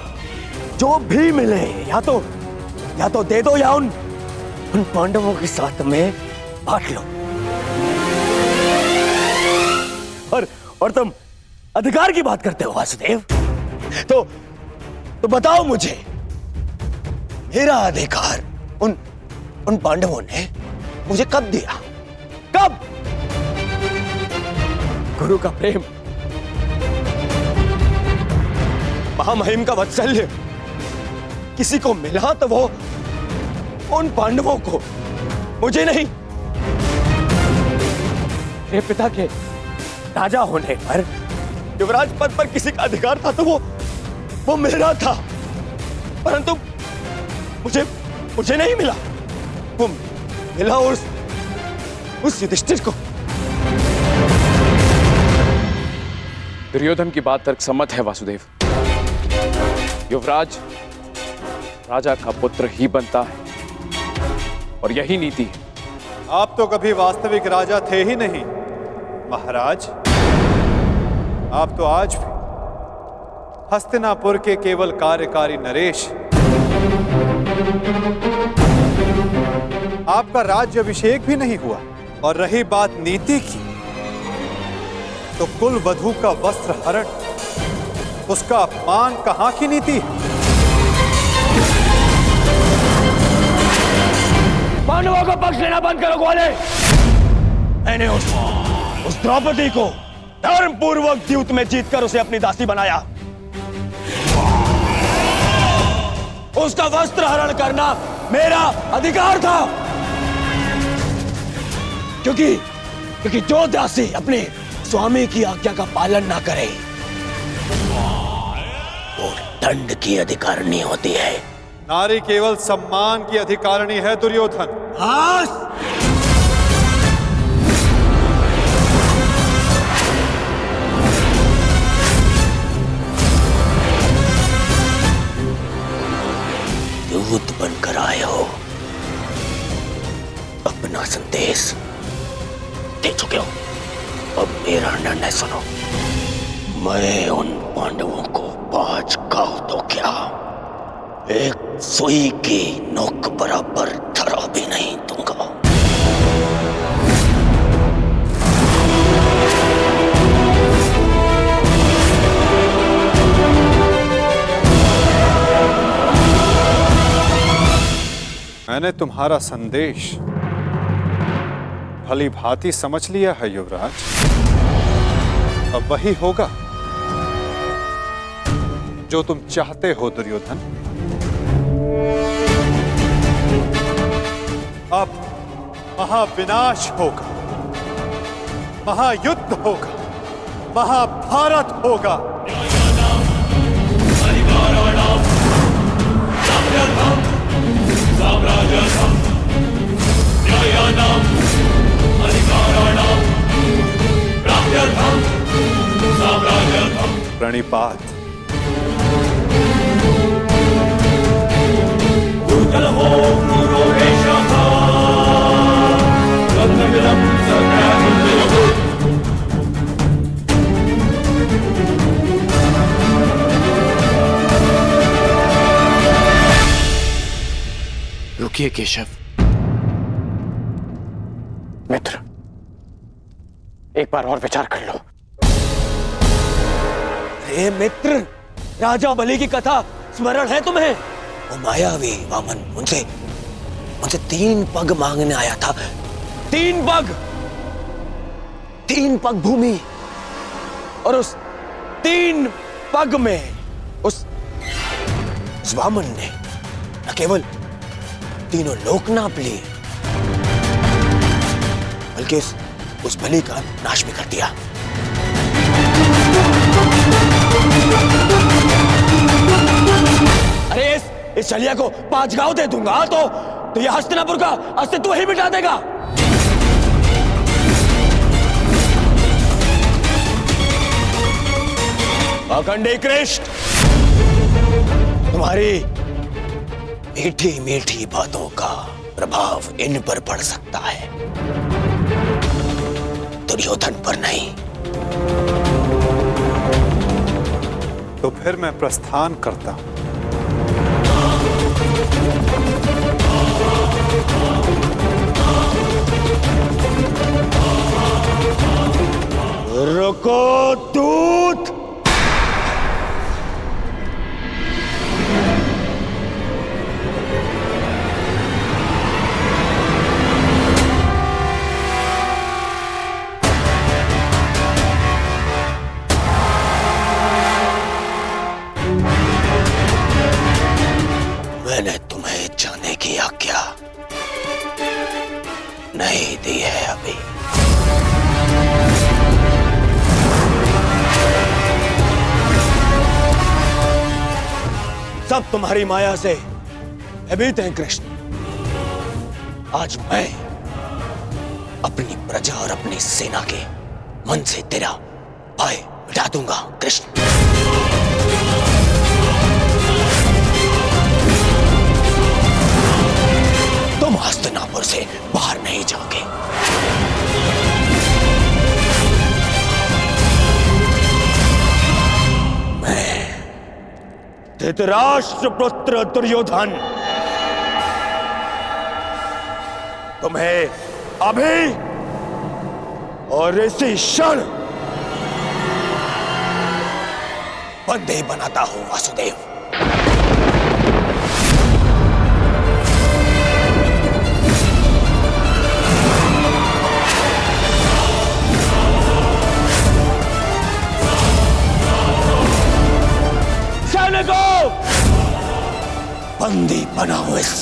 [SPEAKER 2] जो भी मिले या तो दे दो या उन पांडवों के साथ में बांट लो। और तुम अधिकार की बात करते हो वासुदेव, तो बताओ मुझे, मेरा अधिकार उन पांडवों ने मुझे कब दिया? कब? गुरु का प्रेम, महामहिम का वात्सल्य किसी को मिला तो वो उन पांडवों को, मुझे नहीं। मेरे पिता के राजा होने पर, युवराज पद पर किसी का अधिकार था तो वो मेरा था, परंतु मुझे नहीं मिला। वो मिला उस युधिष्ठिर को।
[SPEAKER 4] दुर्योधन की बात तर्कसम्मत है वासुदेव। युवराज राजा का पुत्र ही बनता है और यही नीति है।
[SPEAKER 1] आप तो कभी वास्तविक राजा थे ही नहीं महाराज। आप तो आज भी हस्तिनापुर के केवल कार्यकारी नरेश। आपका राज्य अभिषेक भी नहीं हुआ। और रही बात नीति की, तो कुल वधू का वस्त्र हरण, उसका अपमान कहां की नीति है?
[SPEAKER 2] पांडवों का पक्ष लेना बंद करो ग्वाले। मैंने उस द्रौपदी को धर्म पूर्वक द्यूत में जीतकर उसे अपनी दासी बनाया। उसका वस्त्र हरण करना मेरा अधिकार था, क्योंकि जो दासी अपने स्वामी की आज्ञा का पालन ना करे वो दंड की अधिकारिणी होती है।
[SPEAKER 1] नारी केवल सम्मान की अधिकारिणी है दुर्योधन।
[SPEAKER 2] दूत बनकर आए हो, अपना संदेश दे चुके हो। अब मेरा निर्णय सुनो। मैं उन पांडवों को 5 गांव तो क्या, एक सुई की नोक बराबर धरा भी नहीं दूंगा।
[SPEAKER 1] मैंने तुम्हारा संदेश भली भांति समझ लिया है युवराज। अब वही होगा जो तुम चाहते हो दुर्योधन। अब महाविनाश होगा, महायुद्ध होगा महाभारत होगा। प्रणिपात।
[SPEAKER 7] रुकिए केशव। मित्र, एक बार और विचार कर लो।
[SPEAKER 2] अरे मित्र, राजा बलि की कथा स्मरण है तुम्हें? वो मायावी वामन मुझसे 3 पग मांगने आया था। 3 पग भूमि, और उस 3 पग में उस वामन ने न केवल तीनों लोक नाप लिए, बल्कि उस बलि का नाश भी कर दिया। अरे इस छलिया को 5 गांव दे दूंगा तो ये हस्तिनापुर का अस्तित्व ही मिटा देगा। अखंडी कृष्ण, तुम्हारी मीठी मीठी बातों का प्रभाव इन पर पड़ सकता है, दुर्योधन पर नहीं।
[SPEAKER 1] तो फिर मैं प्रस्थान करता हूं।
[SPEAKER 2] रुको दूत। मैंने तुम्हें जाने की आज्ञा नहीं दी है अभी। सब तुम्हारी माया से भयभीत हैं कृष्ण। आज मैं अपनी प्रजा और अपनी सेना के मन से तेरा भय मिटा दूंगा कृष्ण। तुम हस्तिनापुर से बाहर नहीं जाओगे। मैं धृतराष्ट्र पुत्र दुर्योधन तुम्हें अभी और इसी क्षण बंदी बनाता हूं वासुदेव। बंदी बनाओ इस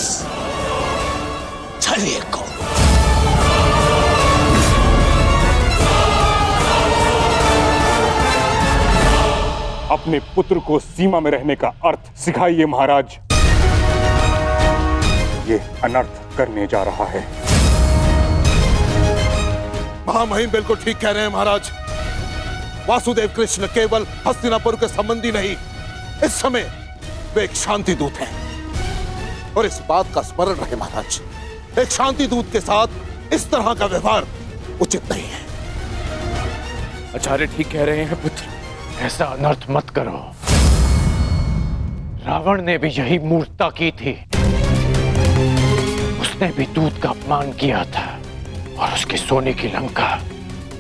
[SPEAKER 2] छलिए को।
[SPEAKER 6] अपने पुत्र को सीमा में रहने का अर्थ सिखाइए महाराज। ये अनर्थ करने जा रहा है।
[SPEAKER 8] महामहिम बिल्कुल ठीक कह रहे हैं महाराज। वासुदेव कृष्ण केवल हस्तिनापुर के संबंधी नहीं, इस समय वे एक शांति दूत हैं, और इस बात का स्मरण रहे महाराज, एक शांति दूत के साथ इस तरह का व्यवहार उचित नहीं है।
[SPEAKER 4] आचार्य ठीक कह रहे हैं पुत्र।
[SPEAKER 7] ऐसा अनर्थ मत करो। रावण ने भी यही मूर्खता की थी। उसने भी दूत का अपमान किया था और उसकी सोने की लंका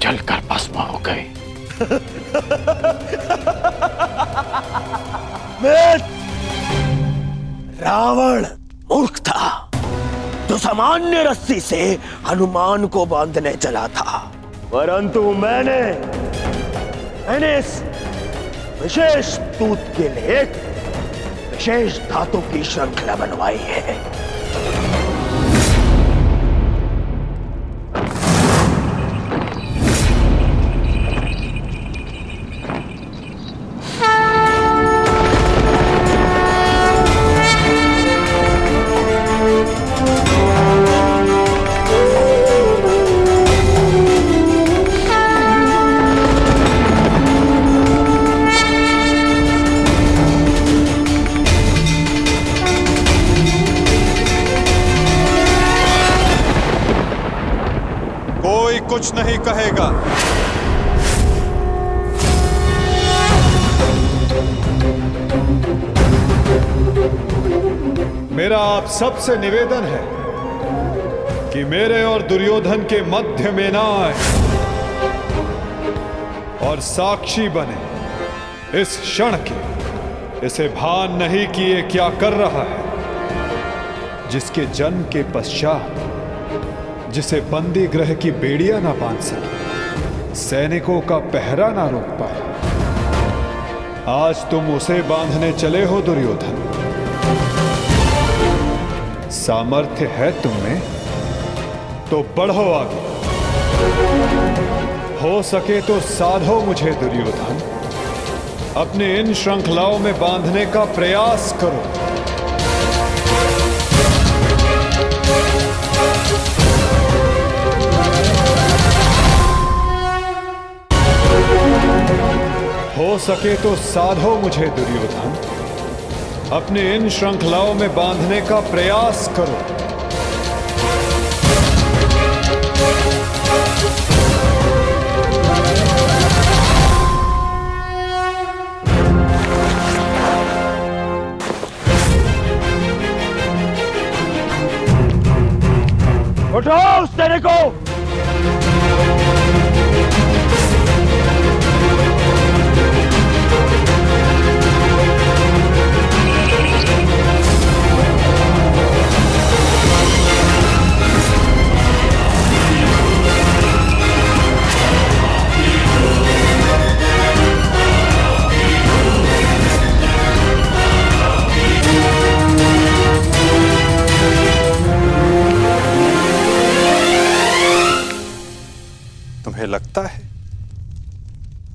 [SPEAKER 7] जलकर भस्म हो गई।
[SPEAKER 2] रावण मूर्ख था, जो सामान्य रस्सी से हनुमान को बांधने चला था, परंतु मैंने इस विशेष दूत के लिए विशेष धातु की श्रृंखला बनवाई है।
[SPEAKER 1] कुछ नहीं कहेगा। मेरा आप सबसे निवेदन है कि मेरे और दुर्योधन के मध्य में ना आए और साक्षी बने इस क्षण के। इसे भान नहीं कि ये क्या कर रहा है, जिसके जन्म के पश्चात जिसे बंदी गृह की बेड़ियां ना बांध सके, सैनिकों का पहरा ना रोक पाए, आज तुम उसे बांधने चले हो दुर्योधन। सामर्थ्य है तुम में तो बढ़ो आगे, हो सके तो साधो मुझे दुर्योधन, अपने इन श्रृंखलाओं में बांधने का प्रयास करो। हो सके तो साधो मुझे दुर्योधन, अपने इन श्रृंखलाओं में बांधने का प्रयास करो।
[SPEAKER 7] उठो उस तेरे को।
[SPEAKER 1] तुम्हें लगता है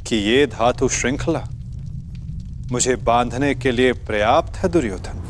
[SPEAKER 1] कि ये धातु श्रृंखला मुझे बांधने के लिए पर्याप्त है दुर्योधन?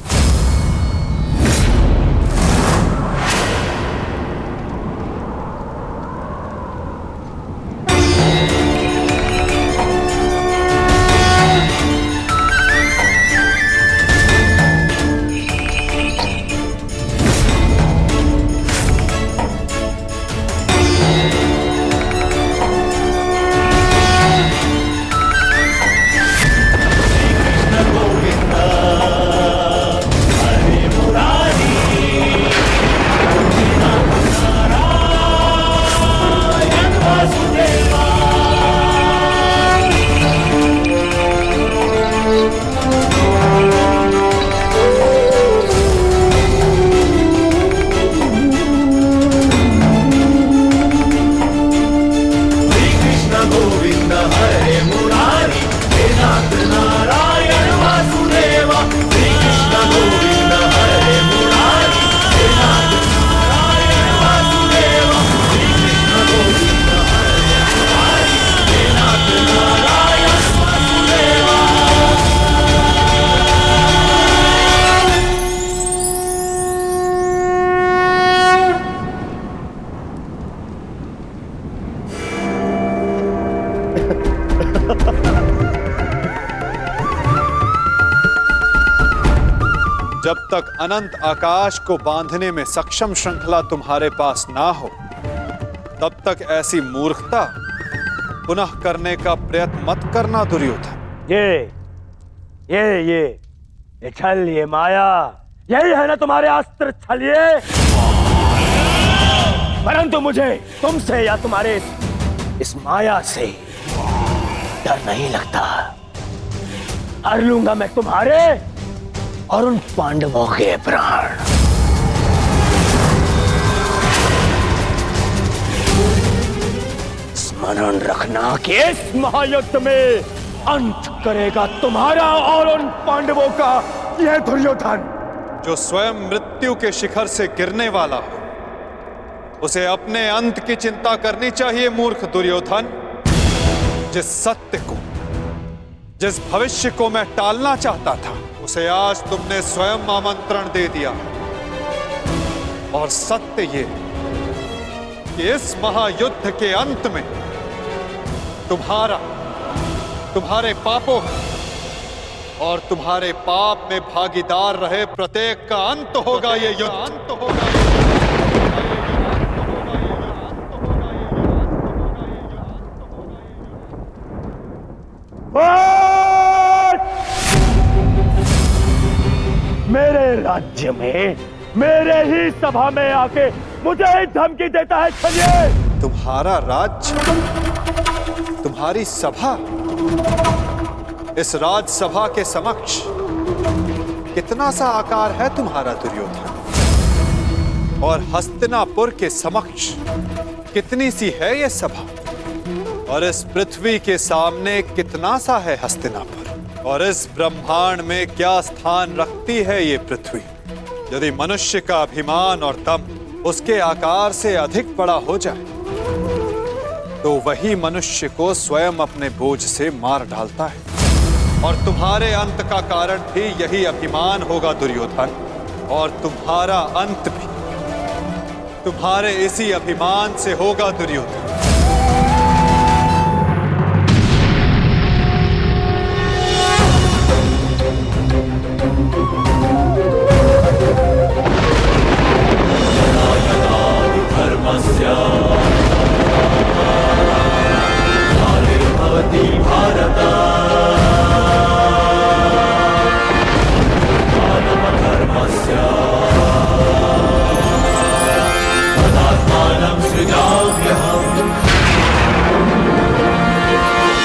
[SPEAKER 1] जब तक अनंत आकाश को बांधने में सक्षम श्रृंखला तुम्हारे पास ना हो, तब तक ऐसी मूर्खता पुनः करने का प्रयत्न मत करना दुर्योधन।
[SPEAKER 7] ये छल, ये माया, यही है ना तुम्हारे अस्त्र छलिए। परंतु मुझे तुमसे या तुम्हारे इस माया से डर नहीं लगता। हर लूंगा मैं तुम्हारे और उन पांडवों के प्राण। स्मरण रखना कि इस महायुद्ध में अंत करेगा तुम्हारा और उन पांडवों का यह दुर्योधन।
[SPEAKER 1] जो स्वयं मृत्यु के शिखर से गिरने वाला हो, उसे अपने अंत की चिंता करनी चाहिए मूर्ख दुर्योधन। जिस सत्य को, जिस भविष्य को मैं टालना चाहता था, उसे आज तुमने स्वयं आमंत्रण दे दिया। और सत्य ये कि इस महायुद्ध के अंत में तुम्हारे पापों और तुम्हारे पाप में भागीदार रहे प्रत्येक का अंत होगा। ये युद्ध अंत होगा।
[SPEAKER 7] राज्य में मेरे ही सभा में आके मुझे ही धमकी देता है छलिए।
[SPEAKER 1] तुम्हारा राज्य, तुम्हारी सभा, इस राजसभा के समक्ष कितना सा आकार है तुम्हारा दुर्योधन, और हस्तिनापुर के समक्ष कितनी सी है ये सभा, और इस पृथ्वी के सामने कितना सा है हस्तिनापुर, और इस ब्रह्मांड में क्या स्थान रखती है ये पृथ्वी। यदि मनुष्य का अभिमान और दम उसके आकार से अधिक बड़ा हो जाए तो वही मनुष्य को स्वयं अपने बोझ से मार डालता है, और तुम्हारे अंत का कारण भी यही अभिमान होगा दुर्योधन, और तुम्हारा अंत भी तुम्हारे इसी अभिमान से होगा दुर्योधन।
[SPEAKER 5] धर्मस्य ग्लानिर्भवति भारत, धर्मस्य तदात्मानं सृजाम्यहम्,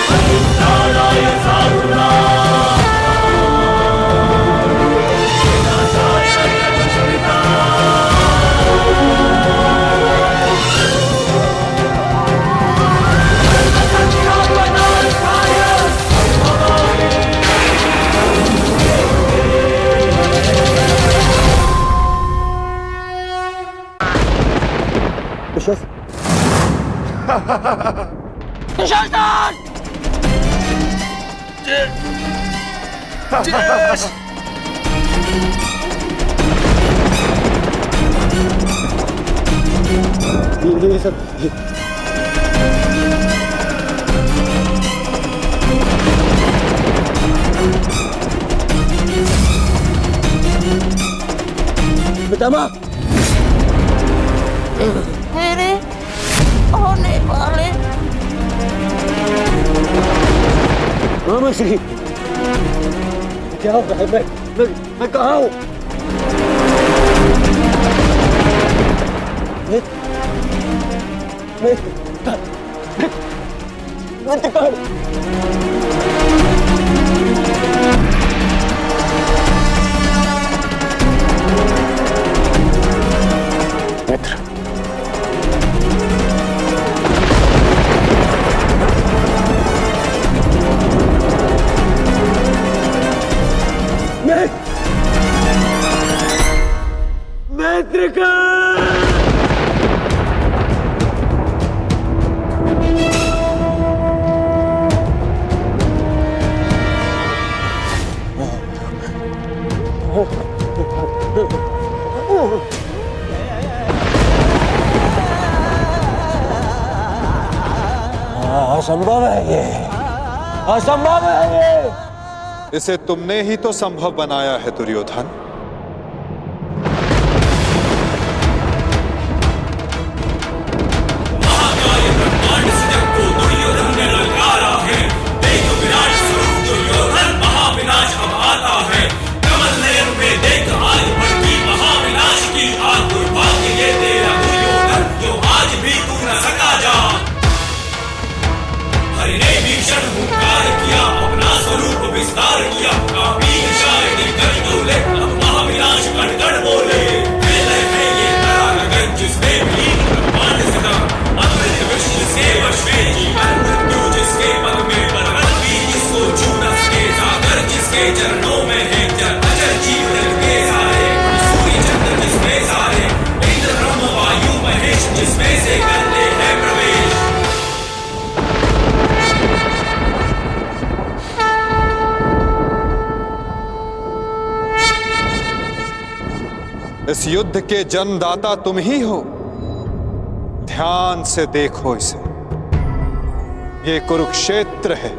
[SPEAKER 5] परित्राणाय साधूनां विनाशाय च दुष्कृताम्।
[SPEAKER 7] ये सब पितामह,
[SPEAKER 10] मेरे होने वाले
[SPEAKER 7] मामा श्री, क्या हो रहा है? मैं कहाँ हूँ? मित्र, मित्र का असंभव है ये, असंभव है ये।
[SPEAKER 1] इसे तुमने ही तो संभव बनाया है दुर्योधन।
[SPEAKER 5] चरणों में है अजर जीवन के सारे, सूर्य चंद्र जिसमें सारे, इंद्र ब्रह्म वायु महेश जिसमें से करते हैं प्रवेश।
[SPEAKER 1] इस युद्ध के जन्मदाता तुम ही हो। ध्यान से देखो इसे, ये कुरुक्षेत्र है।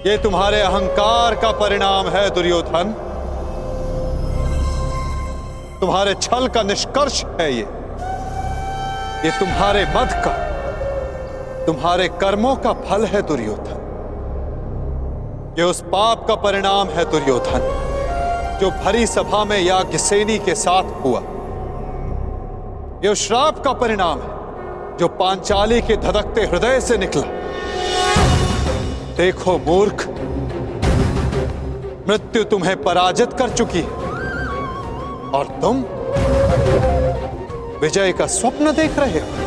[SPEAKER 1] ये तुम्हारे अहंकार का परिणाम है दुर्योधन, तुम्हारे छल का निष्कर्ष है ये तुम्हारे मद का, तुम्हारे कर्मों का फल है दुर्योधन। ये उस पाप का परिणाम है दुर्योधन, जो भरी सभा में याज्ञसेनी के साथ हुआ। ये उस श्राप का परिणाम है जो पांचाली के धधकते हृदय से निकला। देखो मूर्ख, मृत्यु तुम्हें पराजित कर चुकी है और तुम विजय का स्वप्न देख रहे हो।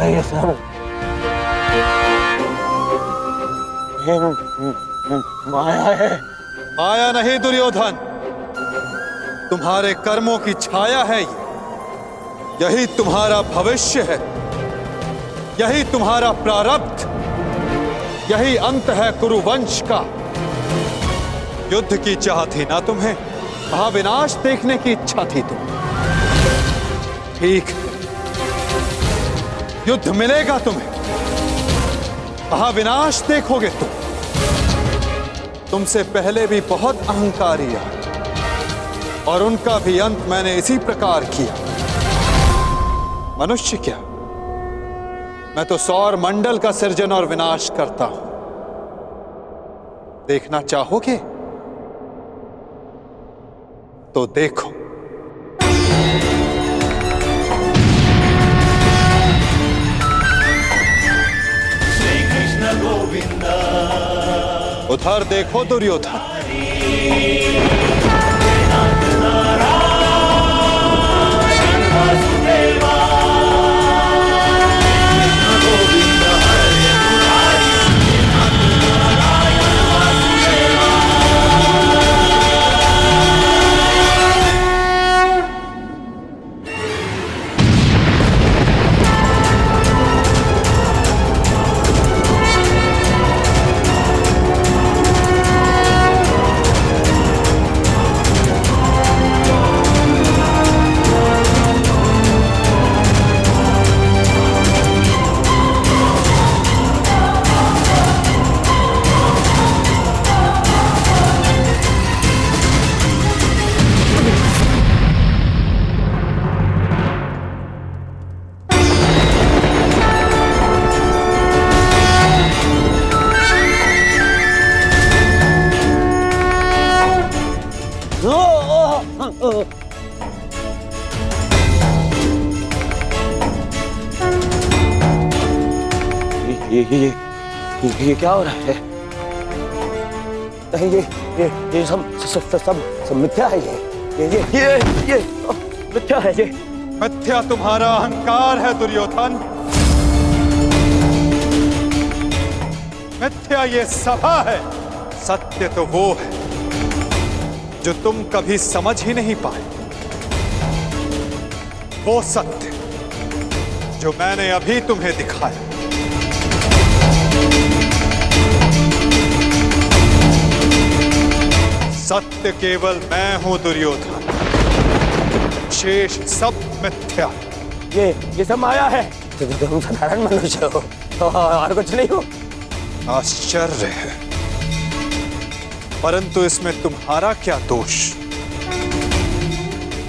[SPEAKER 7] ये सब माया है।
[SPEAKER 1] माया नहीं दुर्योधन, तुम्हारे कर्मों की छाया है ये। यही तुम्हारा भविष्य है, यही तुम्हारा प्रारब्ध, यही अंत है कुरुवंश का। युद्ध की चाह थी ना तुम्हें, महाविनाश देखने की इच्छा थी तुम्हें। ठीक है, युद्ध मिलेगा तुम्हें, महाविनाश देखोगे तुम। तुमसे पहले भी बहुत अहंकारी आए और उनका भी अंत मैंने इसी प्रकार किया। मनुष्य क्या, मैं तो सौर मंडल का सृजन और विनाश करता हूं। देखना चाहोगे तो देखो। उधर देखो दुर्योधन।
[SPEAKER 7] ये क्या हो रहा है? नहीं, ये सब मिथ्या है। ये मिथ्या है। ये
[SPEAKER 1] मिथ्या तुम्हारा अहंकार है दुर्योधन। मिथ्या ये सभा है, सत्य तो वो है जो तुम कभी समझ ही नहीं पाए। वो सत्य जो मैंने अभी तुम्हें दिखाया। सत्य केवल मैं हूं दुर्योधन, शेष सब मिथ्या।
[SPEAKER 7] ये सब माया है। तुम साधारण मनुष्य हो और कुछ नहीं हो।
[SPEAKER 1] आश्चर्य है, परंतु इसमें तुम्हारा क्या दोष?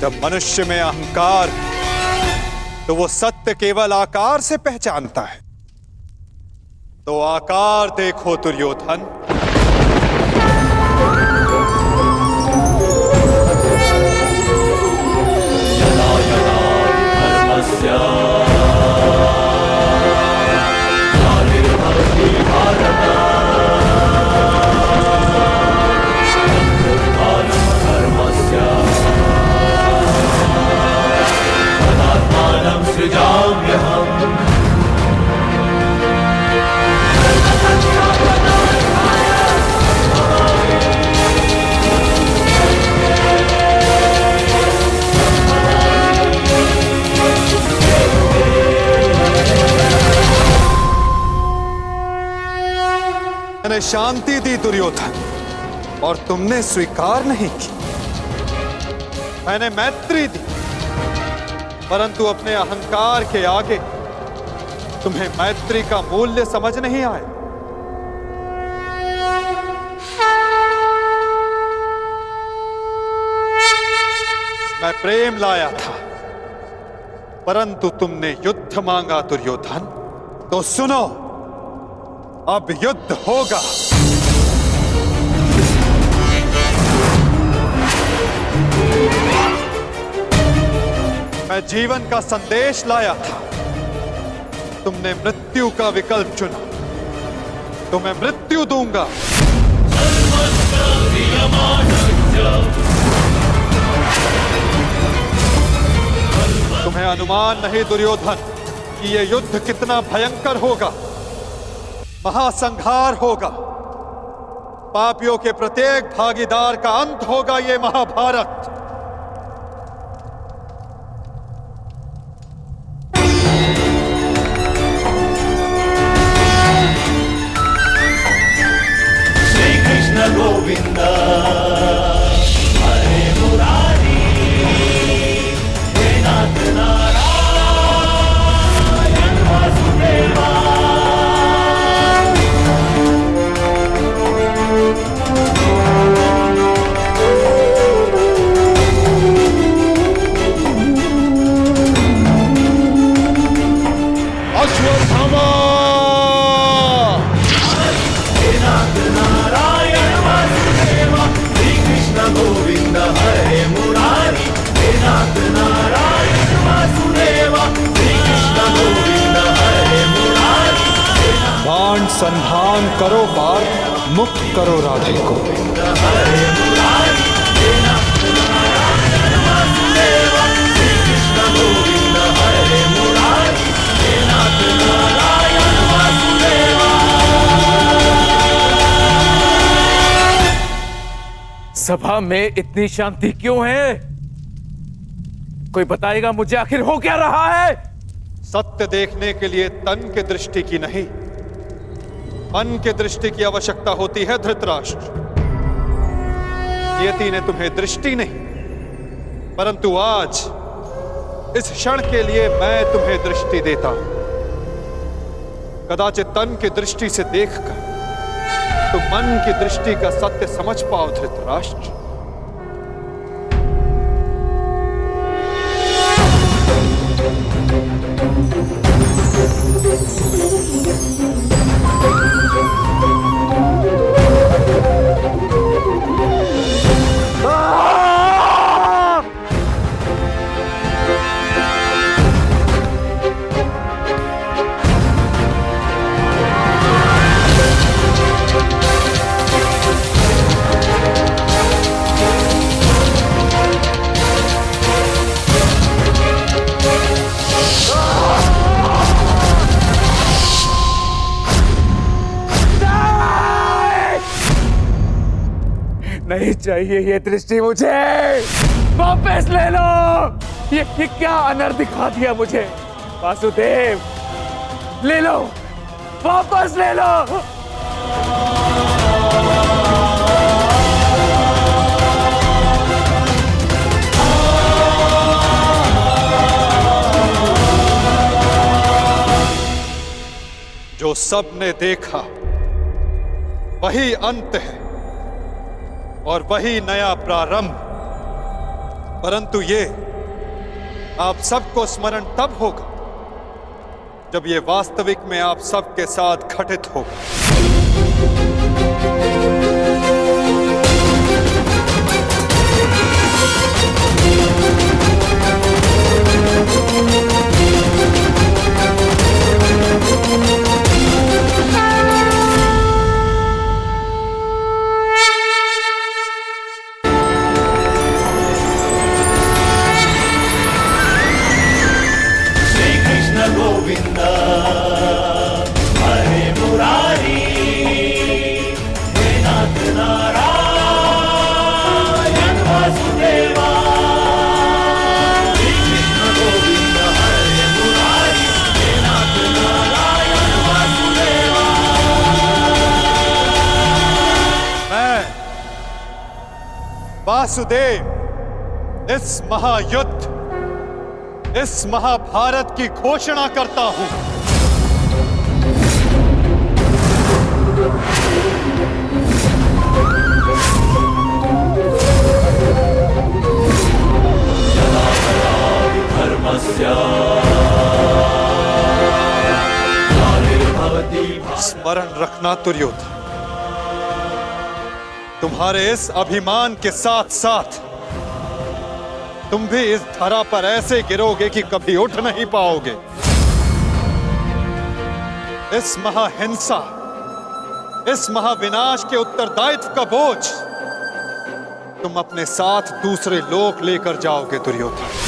[SPEAKER 1] जब मनुष्य में अहंकार तो वो सत्य केवल आकार से पहचानता है। तो आकार देखो दुर्योधन। मैंने शांति दी दुर्योधन और तुमने स्वीकार नहीं की। मैंने मैत्री दी, परंतु अपने अहंकार के आगे तुम्हें मैत्री का मूल्य समझ नहीं आया। प्रेम लाया था, परंतु तुमने युद्ध मांगा दुर्योधन। तो सुनो, अब युद्ध होगा। मैं जीवन का संदेश लाया था, तुमने मृत्यु का विकल्प चुना, तो मैं मृत्यु दूंगा। तुम्हें अनुमान नहीं दुर्योधन कि यह युद्ध कितना भयंकर होगा। महासंहार होगा, पापियों के प्रत्येक भागीदार का अंत होगा ये महाभारत।
[SPEAKER 5] श्री कृष्ण गोविंद हरे मुरारी, हे नाथ नारायण वासुदेवा।
[SPEAKER 8] अश्वत्थामा
[SPEAKER 5] गोविंद हरे मुरारी, हे नाथ नारायण वासुदेवा। श्री कृष्ण गोविंद हरे मुरारी,
[SPEAKER 1] बाण संधान करो पार्थ, मुक्त करो राधे को।
[SPEAKER 5] हरे मुरारी, हे नाथ नारायण वासुदेवा। श्री कृष्ण गोविंद हरे मुरारी, हे नाथ नारायण वासुदेवा।
[SPEAKER 4] सभा में इतनी शांति क्यों है? कोई बताएगा मुझे आखिर हो क्या रहा है?
[SPEAKER 1] सत्य देखने के लिए तन के दृष्टि की नहीं, मन के दृष्टि की आवश्यकता होती है धृतराष्ट्र। नियति ने तुम्हें दृष्टि नहीं, परंतु आज इस क्षण के लिए मैं तुम्हें दृष्टि देता हूं। कदाचित तन की दृष्टि से देखकर तो मन की दृष्टि का सत्य समझ पाओ धृतराष्ट्र।
[SPEAKER 4] नहीं चाहिए ये दृष्टि मुझे, वापस ले लो। ये क्या अनर्थ दिखा दिया मुझे? वासुदेव, ले लो, वापस ले लो।
[SPEAKER 1] जो सबने देखा वही अंत है और वही नया प्रारंभ। परंतु ये आप सबको स्मरण तब होगा जब ये वास्तविक में आप सबके साथ घटित होगा।
[SPEAKER 5] गोविंद हरे मुरारी, हे नाथ नारायण वासुदेवा। श्री कृष्ण गोविंद हरे मुरारी, हे नाथ नारायण वासुदेवा।
[SPEAKER 1] मैं वासुदेव इस महायुद्ध, इस महाभारत की घोषणा करता हूं। स्मरण रखना दुर्योधन, तुम्हारे इस अभिमान के साथ साथ तुम भी इस धरा पर ऐसे गिरोगे कि कभी उठ नहीं पाओगे। इस महाहिंसा, इस महाविनाश के उत्तरदायित्व का बोझ तुम अपने साथ दूसरे लोक लेकर जाओगे दुर्योधन।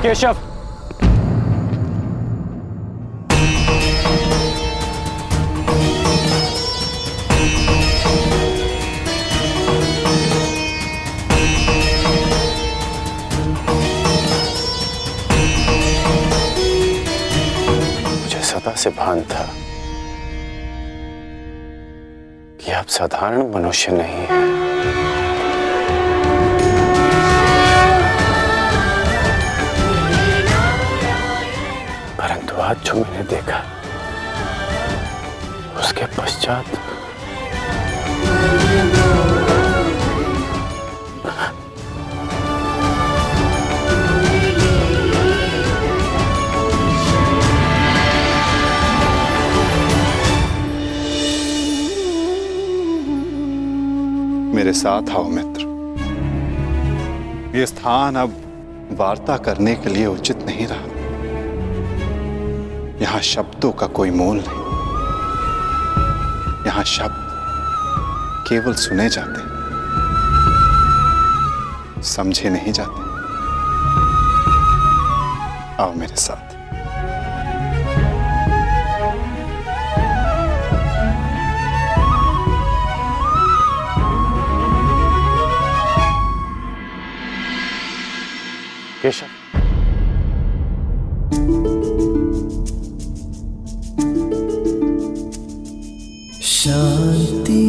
[SPEAKER 7] केशव,
[SPEAKER 11] मुझे सदा से भान था कि आप साधारण मनुष्य नहीं हैं। परंतु आज जो मैंने देखा उसके पश्चात
[SPEAKER 1] मेरे साथ आओ मित्र। ये स्थान अब वार्ता करने के लिए उचित नहीं रहा। यहां शब्दों का कोई मोल नहीं। यहां शब्द केवल सुने जाते, समझे नहीं जाते। आओ मेरे साथ।
[SPEAKER 11] केशव,
[SPEAKER 2] शांति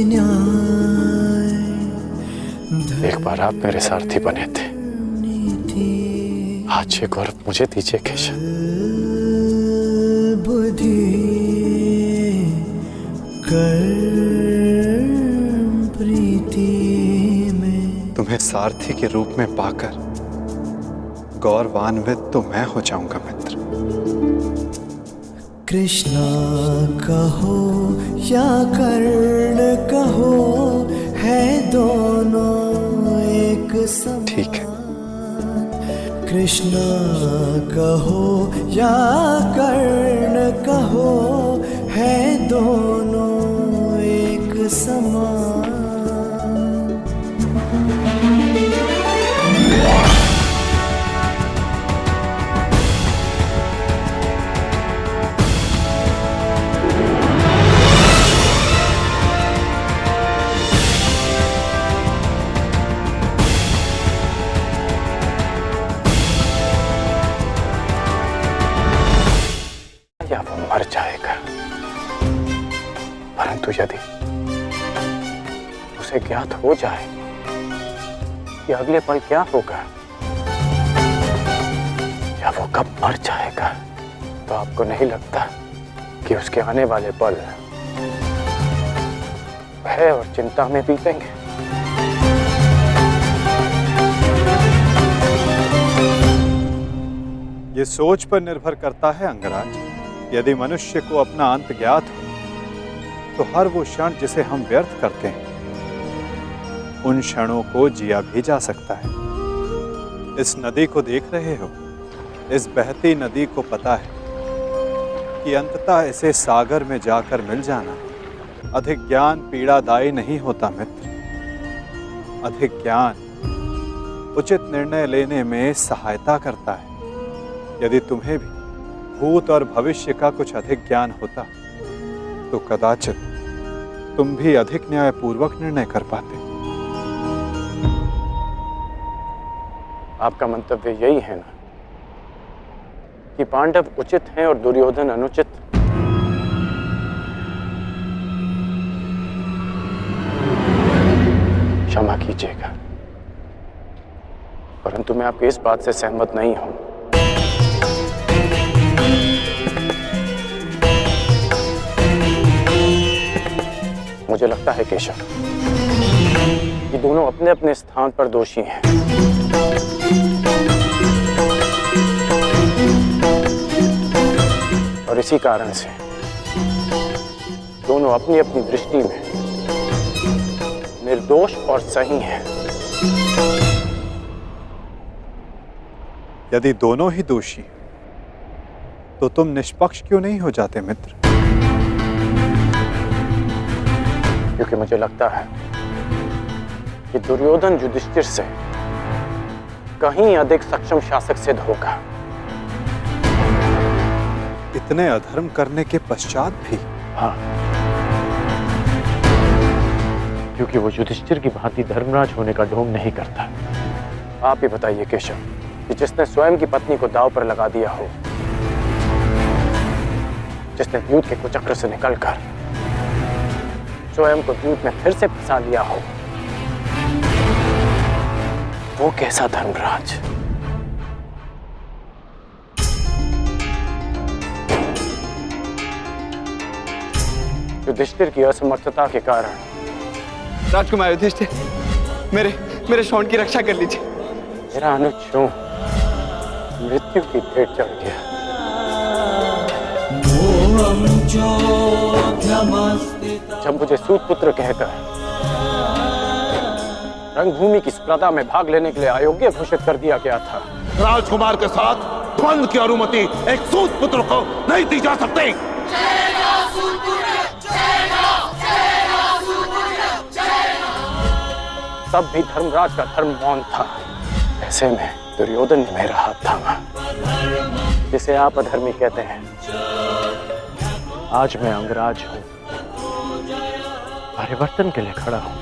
[SPEAKER 2] न्याय,
[SPEAKER 11] एक बार आप मेरे सारथी बने थे, आज ये गौरव मुझे दीजिए केशव।
[SPEAKER 2] बुद्धि कर्म प्रीति में।
[SPEAKER 1] तुम्हें सारथी के रूप में पाकर गौरवान्वित तो मैं हो जाऊंगा मित्र।
[SPEAKER 2] कृष्णा कहो या कर्ण कहो, है दोनों एक समान।
[SPEAKER 1] ठीक है।
[SPEAKER 2] कृष्णा कहो या कर्ण कहो, है दोनों एक समान।
[SPEAKER 11] या वो मर जाएगा, परंतु यदि उसे ज्ञात हो जाए कि अगले पल क्या होगा या वो कब मर जाएगा, तो आपको नहीं लगता कि उसके आने वाले पल भय और चिंता में बीतेंगे?
[SPEAKER 1] ये सोच पर निर्भर करता है अंगराज। यदि मनुष्य को अपना अंत ज्ञात हो तो हर वो क्षण जिसे हम व्यर्थ करते हैं, उन क्षणों को जिया भी जा सकता है। इस नदी को देख रहे हो? इस बहती नदी को पता है कि अंततः इसे सागर में जाकर मिल जाना अधिक ज्ञान पीड़ादायी नहीं होता मित्र। अधिक ज्ञान उचित निर्णय लेने में सहायता करता है। यदि तुम्हें भी भूत और भविष्य का कुछ अधिक ज्ञान होता तो कदाचित तुम भी अधिक न्यायपूर्वक निर्णय कर पाते।
[SPEAKER 11] आपका मंतव्य यही है ना कि पांडव उचित हैं और दुर्योधन अनुचित? क्षमा कीजिएगा, परंतु मैं आपकी इस बात से सहमत नहीं हूं। मुझे लगता है केशव कि दोनों अपने अपने स्थान पर दोषी हैं। और इसी कारण से दोनों अपनी अपनी दृष्टि में निर्दोष और सही हैं।
[SPEAKER 1] यदि दोनों ही दोषी हैं, तो तुम निष्पक्ष क्यों नहीं हो जाते मित्र?
[SPEAKER 11] क्योंकि मुझे लगता है कि दुर्योधन युधिष्ठिर से कहीं अधिक सक्षम शासक सिद्ध होगा।
[SPEAKER 1] इतने अधर्म करने के पश्चात भी?
[SPEAKER 11] हाँ, क्योंकि वो युधिष्ठिर की भांति धर्मराज होने का ढोंग नहीं करता। आप ही बताइए केशव कि जिसने स्वयं की पत्नी को दांव पर लगा दिया हो, जिसने द्यूत के कुचक्र से निकलकर स्वयं को द्यूत में फिर से फंसा लिया हो, वो कैसा धर्मराज? युधिष्ठिर की असमर्थता के कारण
[SPEAKER 2] राजकुमार युधिष्ठिर, मेरे शौंड की रक्षा कर लीजिए।
[SPEAKER 11] मेरा अनुज मृत्यु की भेंट चढ़ गया। जब मुझे सूत पुत्र कहकर रंगभूमि की स्पर्धा में भाग लेने के लिए अयोग्य घोषित कर दिया गया था,
[SPEAKER 8] राजकुमार के साथ द्वंद्व की अनुमति एक सूत पुत्र को नहीं दी जा सकती।
[SPEAKER 11] तब भी धर्मराज का धर्म मौन था। ऐसे में दुर्योधन ने मेरा हाथ थामा, जिसे आप अधर्मी कहते हैं। आज मैं अंगराज हूं, परिवर्तन के लिए खड़ा हूं।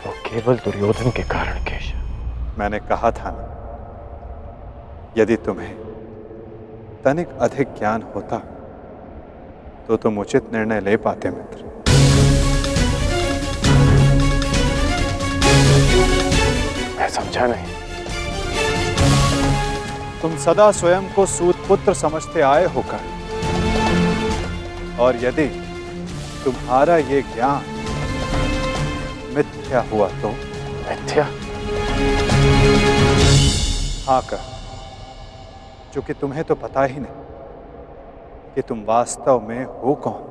[SPEAKER 11] वो केवल दुर्योधन के कारण केशव।
[SPEAKER 1] मैंने कहा था ना, यदि तुम्हें तनिक अधिक ज्ञान होता तो तुम उचित निर्णय ले पाते मित्र।
[SPEAKER 11] मैं समझा नहीं।
[SPEAKER 1] तुम सदा स्वयं को सूत पुत्र समझते आए होकर, और यदि तुम्हारा ये ज्ञान मिथ्या हुआ तो?
[SPEAKER 11] मिथ्या?
[SPEAKER 1] हाँ कर, क्योंकि तुम्हें तो पता ही नहीं कि तुम वास्तव में हो कौन।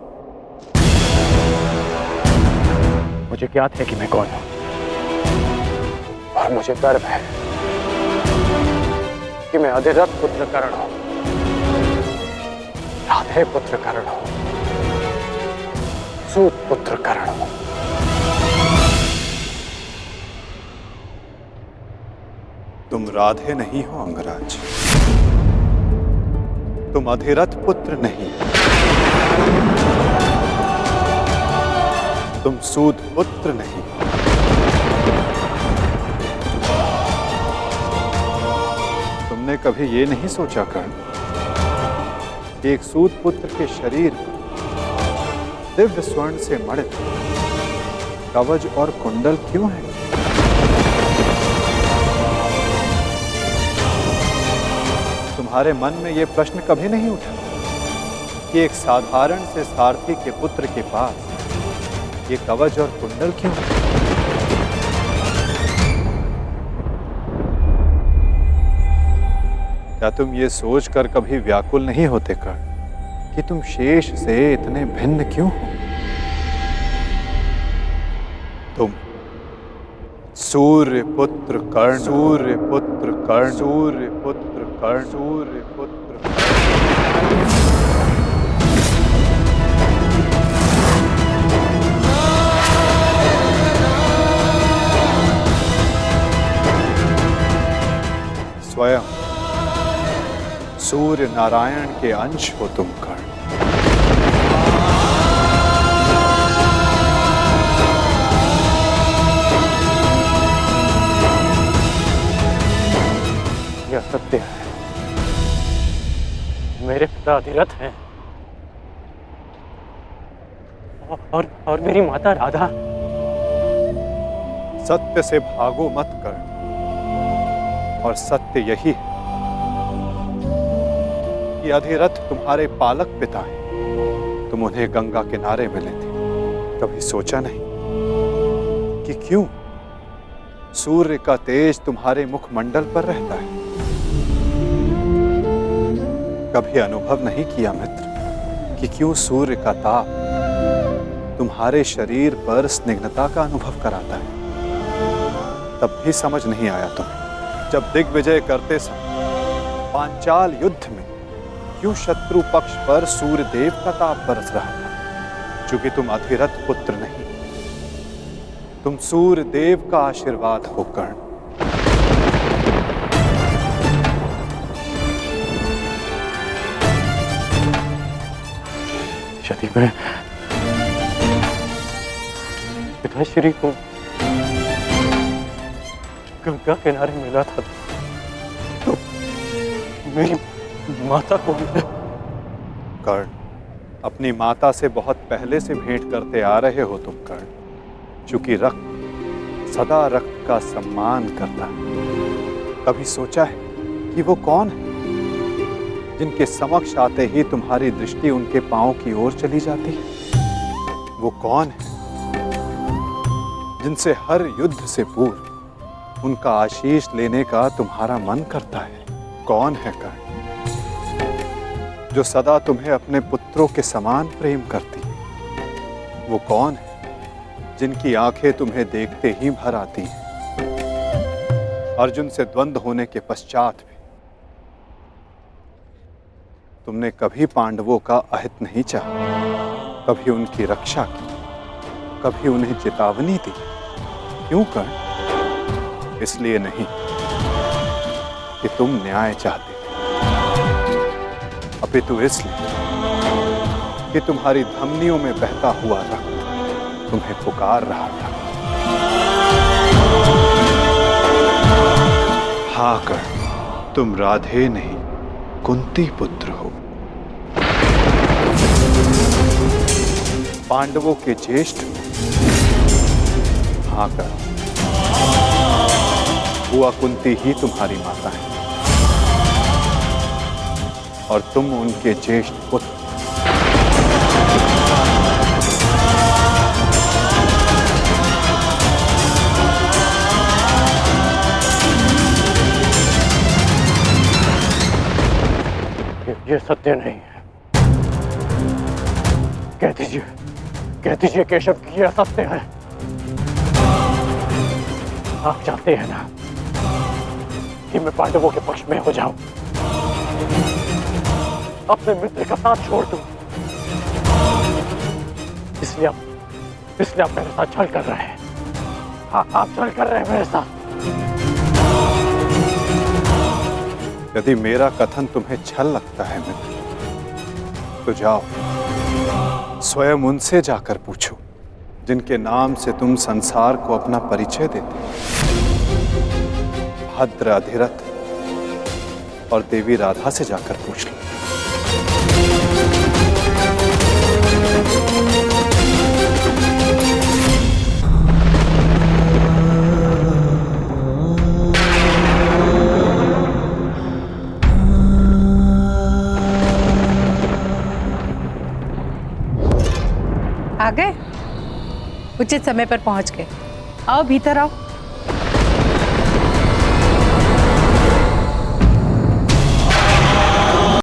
[SPEAKER 11] मुझे ज्ञात है कि मैं कौन हूं, और मुझे गर्व है कि मैं अधिरथ पुत्र कर्ण हूं, राधे पुत्र कर्ण हूं, सूत पुत्र कर्ण हूं।
[SPEAKER 1] तुम राधे नहीं हो अंगराज, तुम अधिरथ पुत्र नहीं, तुम सूत पुत्र नहीं। तुमने कभी ये नहीं सोचा कर्ण कि एक सूत पुत्र के शरीर पर दिव्य स्वर्ण से मणित कवच और कुंडल क्यों है? तुम्हारे मन में यह प्रश्न कभी नहीं उठा कि एक साधारण से सारथी के पुत्र के पास ये कवच और कुंडल क्यों है? क्या तुम ये सोचकर कभी व्याकुल नहीं होते कर्ण कि तुम शेष से इतने भिन्न क्यों हो? तुम सूर्य पुत्र कर्ण, सूर्य पुत्र कर्ण, सूर्य पुत्र कर्ण, सूर्य पुत्र कर्ण। स्वयं सूर्य नारायण के अंश हो तुम कर्ण।
[SPEAKER 11] यह सत्य है, मेरे पिता अधिरथ हैं और मेरी माता राधा।
[SPEAKER 1] सत्य से भागो मत कर्ण, और सत्य यही है कि अधिरथ तुम्हारे पालक पिता हैं। तुम उन्हें गंगा किनारे मिले थे, कभी सोचा नहीं कि क्यों सूर्य का तेज तुम्हारे मुखमंडल पर रहता है? कभी अनुभव नहीं किया मित्र कि क्यों सूर्य का ताप तुम्हारे शरीर पर स्निग्धता का अनुभव कराता है? तब भी समझ नहीं आया तुम्हें जब दिग्विजय करते समय पांचाल युद्ध में क्यों शत्रु पक्ष पर सूर्य देव का ताप बरस रहा था? क्योंकि तुम अधिरथ पुत्र नहीं, तुम सूर्य देव का आशीर्वाद हो कर्ण।
[SPEAKER 11] यदि मैं पिताश्री को गंगा किनारे मिला था तो मेरी माता को
[SPEAKER 1] कर्ण, अपनी माता से बहुत पहले से भेंट करते आ रहे हो तुम कर्ण। चूंकि रक्त सदा रक्त का सम्मान करता है। कभी सोचा है कि वो कौन है जिनके समक्ष आते ही तुम्हारी दृष्टि उनके पांव की ओर चली जाती है? वो कौन है जिनसे हर युद्ध से पूर्व उनका आशीष लेने का तुम्हारा मन करता है? कौन है कर्ण जो सदा तुम्हें अपने पुत्रों के समान प्रेम करती है? वो कौन है जिनकी आंखें तुम्हें देखते ही भर आती हैं? अर्जुन से द्वंद्व होने के पश्चात भी तुमने कभी पांडवों का अहित नहीं चाहा, कभी उनकी रक्षा की, कभी उन्हें चेतावनी दी। क्यों कर्ण? इसलिए नहीं कि तुम न्याय चाहते थे, अपितु इसलिए कि तुम्हारी धमनियों में बहता हुआ रक्त तुम्हें पुकार रहा था। हाँ कर्ण, तुम राधे नहीं कुंती पुत्र हो, पांडवों के ज्येष्ठ। हाँ कर्ण, बुआ कुंती ही तुम्हारी माता है और तुम उनके ज्येष्ठ पुत्र।
[SPEAKER 11] ये सत्य नहीं है। कह दीजिए केशव कि यह सत्य है। आप चाहते हैं ना कि मैं पांडवों के पक्ष में हो जाऊं, अपने मित्र का साथ छोड़ दूं, इसलिए आप मेरे साथ छल कर रहे हैं। हाँ, आप छल कर रहे हैं मेरे साथ।
[SPEAKER 1] यदि मेरा कथन तुम्हें छल लगता है मित्र, तो जाओ स्वयं उनसे जाकर पूछो जिनके नाम से तुम संसार को अपना परिचय देते। भद्र अधिरथ और देवी राधा से जाकर पूछ लो।
[SPEAKER 12] आ गए? उचित समय पर पहुंच गए। आओ भीतर आओ।